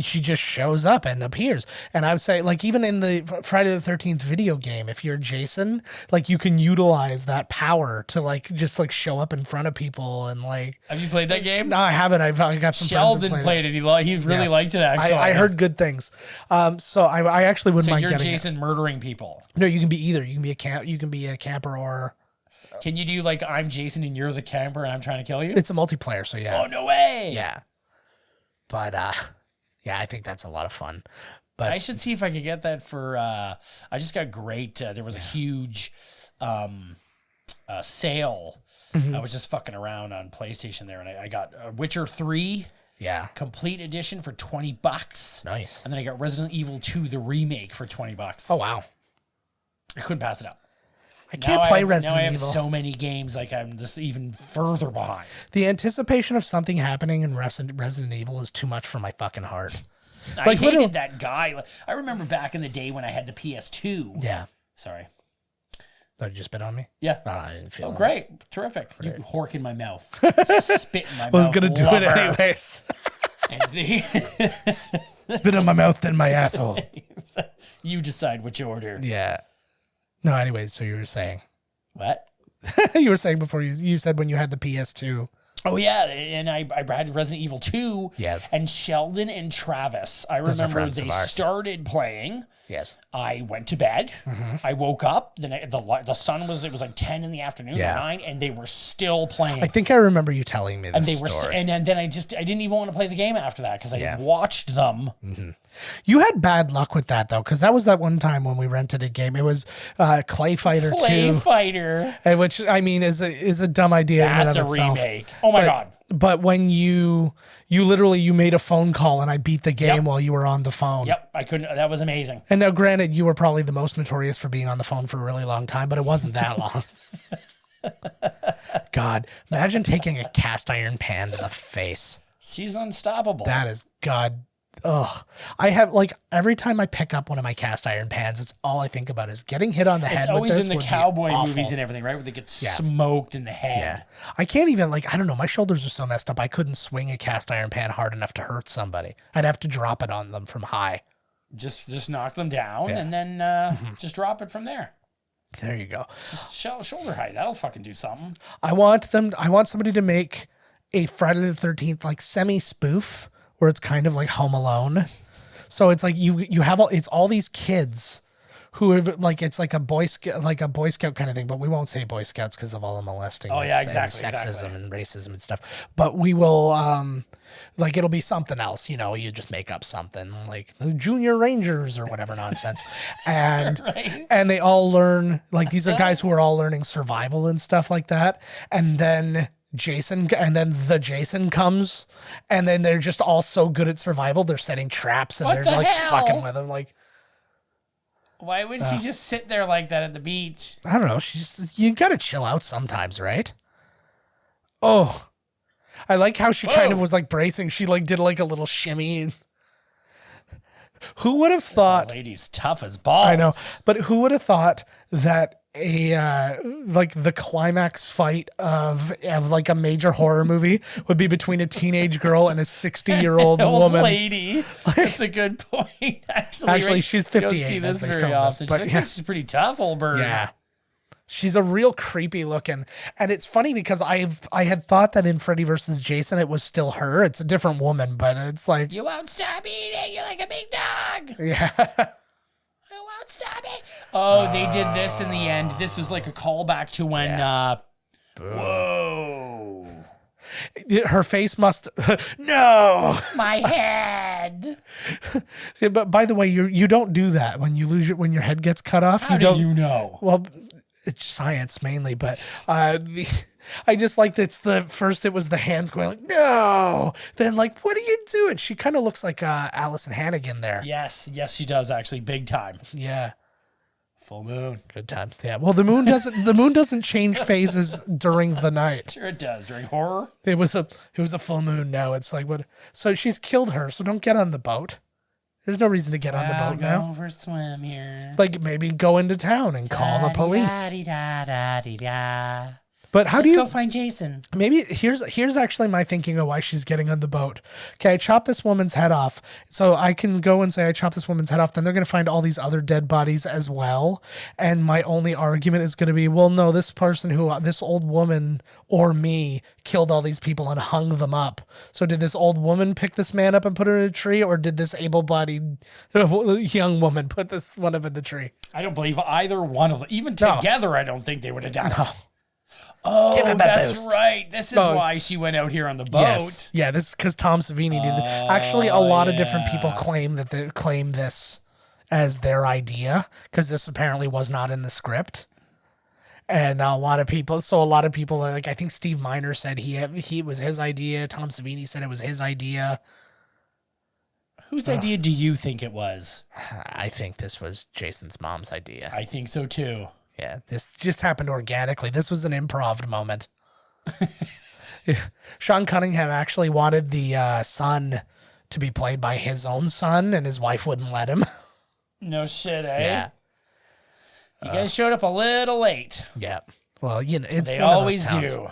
She just shows up and appears. And I would say, like, even in the Friday the 13th video game, if you're Jason, like, you can utilize that power to, like, just, like, show up in front of people and, like... Have you played that game? No, I haven't. I got some Sheldon friends played it. He really liked it, actually. I heard good things. So I actually wouldn't mind getting Jason murdering people. No, you can be either. You can be a camper or... Can you do, like, I'm Jason and you're the camper and I'm trying to kill you? It's a multiplayer, so yeah. Oh, no way! Yeah. But, yeah, I think that's a lot of fun. But I should see if I could get that for. I just got great. There was a huge sale. I was just fucking around on PlayStation there, and I got Witcher 3. Yeah. Complete edition for $20. Nice. And then I got Resident Evil 2, the remake, for $20. Oh wow. I couldn't pass it up. I can't play Resident Evil. Now I have so many games, like I'm just even further behind. The anticipation of something happening in Resident Evil is too much for my fucking heart. I hated that guy. I remember back in the day when I had the PS2. Yeah. Sorry. Oh, you just spit on me? Yeah. I didn't feel it. Great. Terrific. You hork in my mouth. Spit in my mouth. I was going to do it anyways. Spit on my mouth, then my asshole. You decide which order. Yeah. No, anyways, so you were saying. What? You were saying before you said when you had the PS2. Oh, yeah, and I had Resident Evil 2. Yes. And Sheldon and Travis. I remember they started playing. Yes. I went to bed. I woke up. The sun was like 10 in the afternoon, or 9, and they were still playing. I think I remember you telling me this and they were, and then I didn't even want to play the game after that because I watched them. Mm-hmm. You had bad luck with that though, because that was that one time when we rented a game. It was Clay Fighter 2. Clay Fighter, which I mean is a dumb idea. That's in and of a itself. remake. Oh my god. But when you literally made a phone call and I beat the game while you were on the phone. Yep, I couldn't. That was amazing. And now, granted, you were probably the most notorious for being on the phone for a really long time, but it wasn't that long. God, imagine taking a cast iron pan to the face. She's unstoppable. That is God. Ugh. I have, like, every time I pick up one of my cast iron pans, it's all I think about is getting hit on the head. It's always with this in the cowboy movies and everything, right? Where they get smoked in the head. Yeah. I can't even, like, I don't know. My shoulders are so messed up. I couldn't swing a cast iron pan hard enough to hurt somebody. I'd have to drop it on them from high. Just knock them down and then just drop it from there. There you go. Just shoulder height. That'll fucking do something. I want somebody to make a Friday the 13th, like, semi-spoof where it's kind of like Home Alone. So it's like you have all these kids who are like, it's like a Boy Scout kind of thing, but we won't say Boy Scouts because of all the molesting. Oh yeah, exactly. Sexism and racism and stuff. But we will, like, it'll be something else, you know, you just make up something like the Junior Rangers or whatever nonsense. And, and they all learn, like, these are guys who are all learning survival and stuff like that. And then Jason comes, and then they're just all so good at survival, they're setting traps and they're like fucking with them. Like, why would she just sit there like that at the beach? I don't know. You gotta chill out sometimes, right? Oh, I like how she kind of was like bracing. She like did like a little shimmy. Who would have thought? This lady's tough as balls. I know, but who would have thought that like the climax fight of like a major horror movie would be between a teenage girl and a 60-year-old Old woman. lady. That's a good point. Actually, Actually, she's 58. You don't see this as they very film often. but She looks yeah. like she's pretty tough, old bird. Yeah. She's a real creepy looking. And it's funny because I had thought that in Freddy versus Jason, it was still her. It's a different woman, but it's like, You won't stop eating. You're like a big dog. yeah. You won't stop it. Oh, they did this in the end. This is like a callback to when, whoa. Her face must, no. My head. See, but by the way, you don't do that when you lose when your head gets cut off. How don't, do you know? Well, it's science mainly, but I just like that. It's the first. It was the hands going like no. Then like, what are you doing? She kind of looks like Allison Hannigan there. Yes, she does actually, big time. Yeah, Full moon. good times. Yeah. Well, the moon doesn't change phases during the night. Sure it does. During horror. It was a full moon. Now it's like what? So she's killed her. So don't get on the boat. There's no reason to get on the boat now. Go for a swim here. Like maybe go into town and call the police. Da-dee-da-da-dee-da. But how Let's do go you find Jason. maybe here's actually my thinking of why she's getting on the boat. Okay, I chop this woman's head off. So I can go and say I chop this woman's head off, then they're gonna find all these other dead bodies as well. And my only argument is gonna be, well, no, this old woman or me killed all these people and hung them up. So did this old woman pick this man up and put her in a tree, or did this able-bodied young woman put this one up in the tree? I don't believe either one of them. Even together, I don't think they would have done it. No. Oh, Give him a that's boost. right. This is why she went out here on the boat. Yes. Yeah, this is because Tom Savini did it. Actually, a lot of different people claim that they claim this as their idea because this apparently was not in the script. And a lot of people, like I think Steve Miner said he was his idea. Tom Savini said it was his idea. Whose idea do you think it was? I think this was Jason's mom's idea. I think so too. Yeah, this just happened organically. This was an improv moment. Sean Cunningham actually wanted the son to be played by his own son, and his wife wouldn't let him. No shit, eh? Yeah. You guys showed up a little late. Yeah. Well, you know, it's They one of those always towns. do.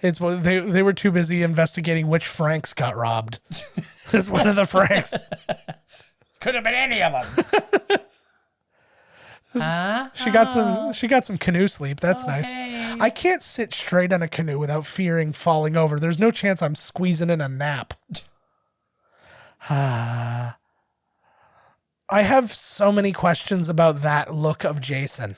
It's they were too busy investigating which Franks got robbed. It's one of the Franks. Could have been any of them. Huh? She got some canoe sleep. That's nice. I can't sit straight on a canoe without fearing falling over. There's no chance I'm squeezing in a nap. I have so many questions about that look of Jason.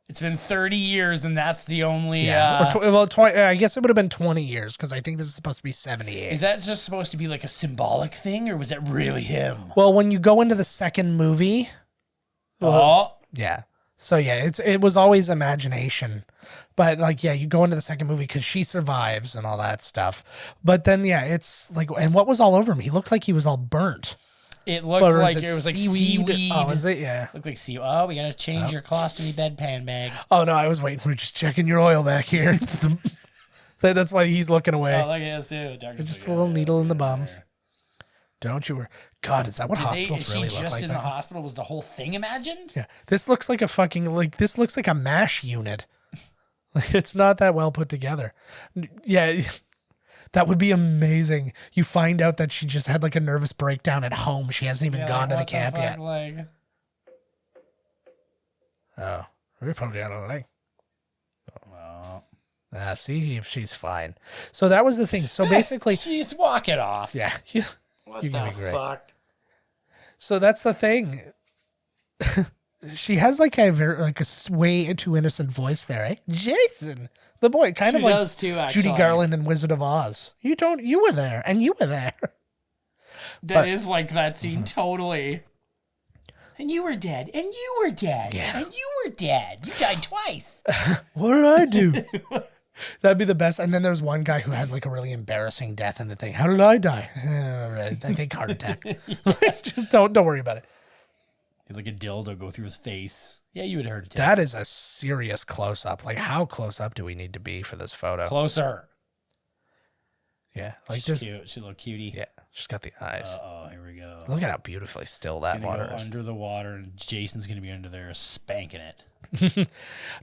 It's been 30 years, and that's the only. Yeah. I guess it would have been 20 years because I think this is supposed to be 78. Is that just supposed to be like a symbolic thing, or was that really him? Well, when you go into the second movie. Yeah. So yeah, it was always imagination. But like, yeah, you go into the second movie because she survives and all that stuff. But then, yeah, it's like, and what was all over him? He looked like he was all burnt. It looked like it was like seaweed. Oh, is it? Yeah. Looked like seaweed. Oh, we gotta change your colostomy bedpan bag. Oh no, I was waiting. We're just checking your oil back here. So that's why he's looking away. Oh, look at this too. It's just a little needle in the bum. Don't you worry. God, is that what hospitals really look like? Is she just in the hospital? Was the whole thing imagined? Yeah. This looks like this looks like a MASH unit. Like, it's not that well put together. Yeah. That would be amazing. You find out that she just had like a nervous breakdown at home. She hasn't even gone to the camp yet. Oh, we're probably out of the leg. See if she's fine. So that was the thing. So basically, she's walking off. Yeah. What the fuck? So that's the thing. She has like a way too innocent voice there, eh? Jason, the boy, kind of like does too, actually. Judy Garland in Wizard of Oz. You were there, and you were there. That is like that scene totally. And you were dead, and you were dead, and you were dead. You died twice. What did I do? That'd be the best. And then there's one guy who had like a really embarrassing death in the thing. How did I die? I think heart attack. Just don't worry about it. Like a dildo go through his face. Yeah, you would have heard it. That is a serious close up. Like, how close up do we need to be for this photo? Closer. Yeah, like She's cute. She's a little cutie. Yeah, she's got the eyes. Oh, here we go. Look at how beautifully still that water is. Under the water, and Jason's gonna be under there spanking it.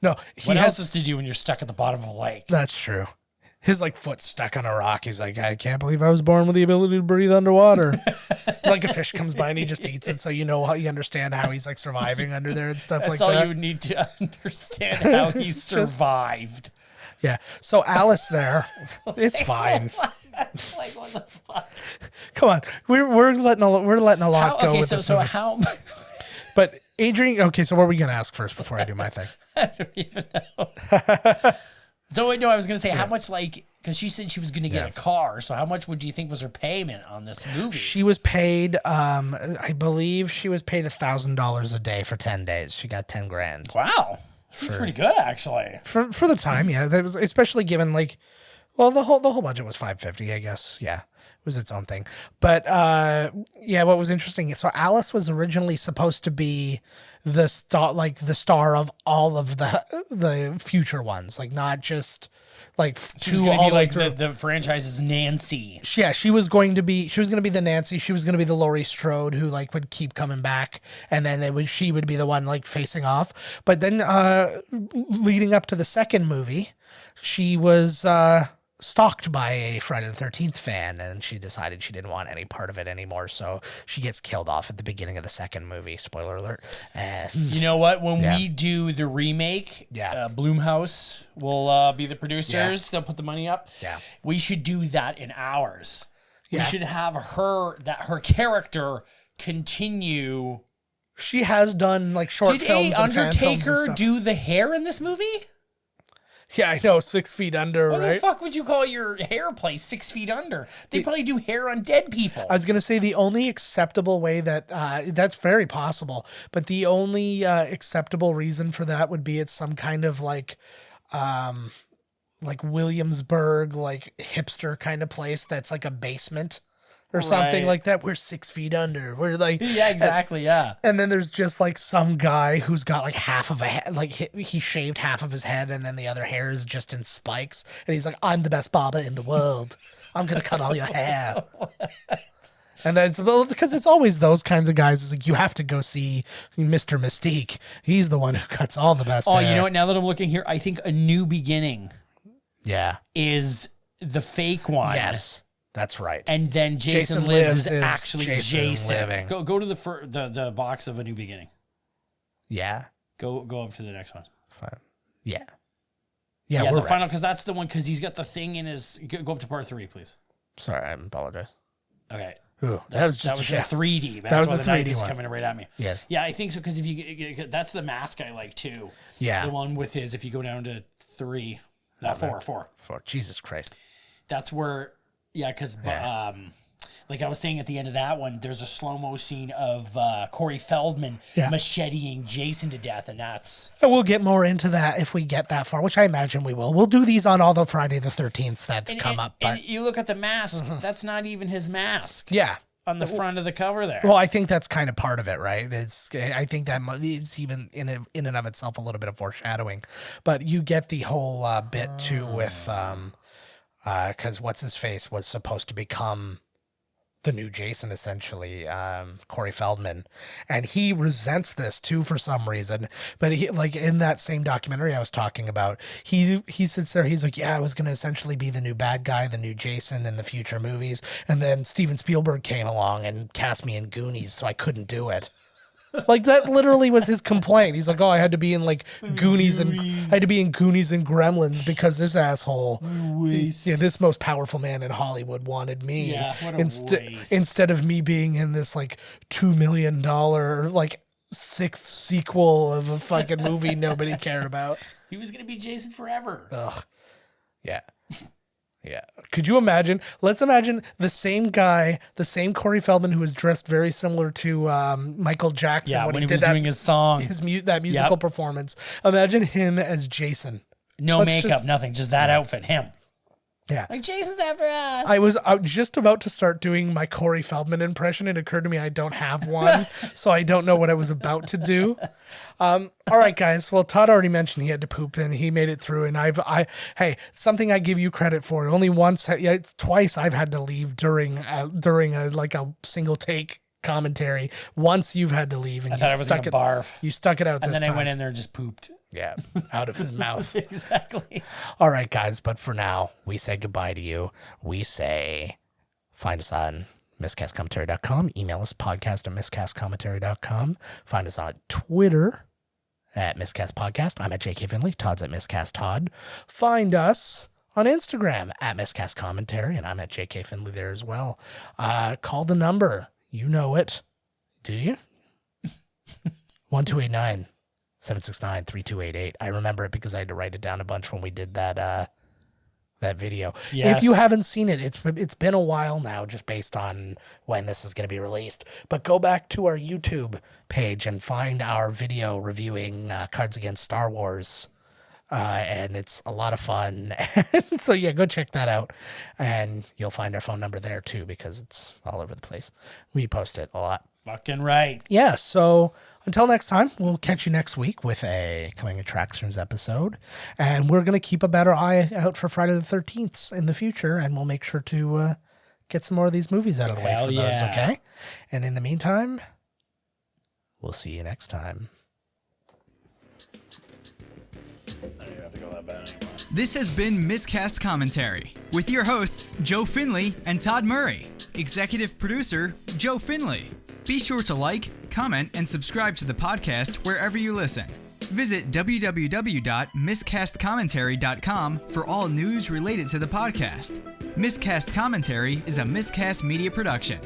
No, what else is to do when you're stuck at the bottom of a lake? That's true. His like foot's stuck on a rock. He's like, I can't believe I was born with the ability to breathe underwater. Like a fish comes by and he just eats it, so you know how you understand how he's like surviving under there and stuff. That's like that. all you would need to understand how he survived. Yeah. So Alice there, it's fine. Like what the fuck? Come on, we're letting a lot go. Okay, with this movie. how? But Adrian, okay, so what were we gonna ask first before I do my thing? I don't even know. So wait, no, I was gonna say how much, like, because she said she was gonna get a car. So how much would you think was her payment on this movie? She was paid, I believe she was paid $1,000 a day for 10 days. She got 10 grand. Wow, seems pretty good actually. For the time, yeah. That was especially given like, well, the whole budget was $550, I guess. Yeah, it was its own thing. But yeah, what was interesting? So Alice was originally supposed to be the star of all of the future ones, like not just like she was going to be like the franchise's Nancy. Yeah, she was going to be the Nancy. She was going to be the Laurie Strode who like would keep coming back, and then she would be the one like facing off. But then leading up to the second movie, she was stalked by a Friday the 13th fan, and she decided she didn't want any part of it anymore, so she gets killed off at the beginning of the second movie. Spoiler alert. And you know what? When we do the remake, Blumhouse will be the producers. They'll put the money up. Yeah. We should do that in ours. Yeah. We should have her character continue. She has done like short films and fan films and Undertaker stuff. do the hair in this movie? Yeah, I know, 6 feet under, What right? the fuck would you call your hair place 6 feet under? They probably do hair on dead people. I was going to say the only acceptable way that, that's very possible, but the only acceptable reason for that would be it's some kind of like Williamsburg, like hipster kind of place that's like a basement or something like that. We're 6 feet under. We're like, yeah, exactly. Yeah. And then there's just like some guy who's got like half of a head, like he shaved half of his head, and then the other hair is just in spikes. And he's like, I'm the best barber in the world. I'm going to cut all your hair. And then because it's always those kinds of guys. It's like, you have to go see Mr. Mystique. He's the one who cuts all the best hair. You know what? Now that I'm looking here, I think A New Beginning is the fake one. Yes. That's right. And then Jason Lives is actually Jason. Living. Go to the box of A New Beginning. Yeah. Go up to the next one. Fine. Yeah. Yeah, we're the final, because that's the one, because he's got the thing in his. Go up to part 3, please. Sorry, I apologize. Okay. Ooh, that was just a 3D. That was the 3D one coming right at me. Yes. Yeah, I think so, because if you that's the mask I like too. Yeah. The one with his. If you go down to 3, four. Jesus Christ. That's where. Yeah, because like I was saying at the end of that one, there's a slow-mo scene of Corey Feldman macheteing Jason to death, and that's... And we'll get more into that if we get that far, which I imagine we will. We'll do these on all the Friday the 13th that's come up. But and you look at the mask, that's not even his mask. Yeah. On the front of the cover there. Well, I think that's kind of part of it, right? I think that it's even in and of itself a little bit of foreshadowing. But you get the whole bit, too, with... because what's his face was supposed to become the new Jason, essentially, Corey Feldman, and he resents this too for some reason. But he, like in that same documentary I was talking about, he sits there, he's like, yeah, I was going to essentially be the new bad guy, the new Jason in the future movies, and then Steven Spielberg came along and cast me in Goonies, so I couldn't do it. Like that literally was his complaint. He's like, "Oh, I had to be in like Goonies and I had to be in Goonies and Gremlins because this asshole, this most powerful man in Hollywood wanted me instead of me being in this like $2 million like 6th sequel of a fucking movie nobody cared about." He was gonna be Jason forever. Ugh. Yeah. Yeah. Could you imagine? Let's imagine the same guy, the same Corey Feldman who was dressed very similar to Michael Jackson when he was doing his song, that musical performance. Imagine him as Jason. No makeup, nothing, just that outfit, him. Yeah. Like, Jason's after us. I was just about to start doing my Corey Feldman impression. It occurred to me I don't have one, so I don't know what I was about to do. All right, guys. Well, Todd already mentioned he had to poop, and he made it through. And hey, something I give you credit for. Only once, twice I've had to leave during a single take commentary. Once you've had to leave, and I thought I was going to barf. You stuck it out, and this then time. I went in there and just pooped. Yeah, out of his mouth. Exactly. All right, guys. But for now, we say goodbye to you. We say find us on miscastcommentary.com. Email us podcast@miscastcommentary.com. Find us on Twitter at Miscast Podcast. I'm at JK Finley. Todd's at Miscast Todd. Find us on Instagram at Miscast Commentary, and I'm at JK Finley there as well. Call the number. You know it. Do you? 1289-769-3288. I remember it because I had to write it down a bunch when we did that video. Yes. If you haven't seen it, it's been a while now, just based on when this is going to be released. But go back to our YouTube page and find our video reviewing Cards Against Star Wars. And it's a lot of fun. So yeah, go check that out. And you'll find our phone number there too, because it's all over the place. We post it a lot. Fucking right. Yeah, so until next time, we'll catch you next week with a Coming Attractions episode. And we're going to keep a better eye out for Friday the 13th in the future, and we'll make sure to get some more of these movies out of the way for those, okay? And in the meantime, we'll see you next time. I don't have to go that bad anymore. This has been Miscast Commentary with your hosts, Joe Finley and Todd Murray. Executive producer, Joe Finley. Be sure to like, comment, and subscribe to the podcast wherever you listen. Visit www.miscastcommentary.com for all news related to the podcast. Miscast Commentary is a Miscast Media production.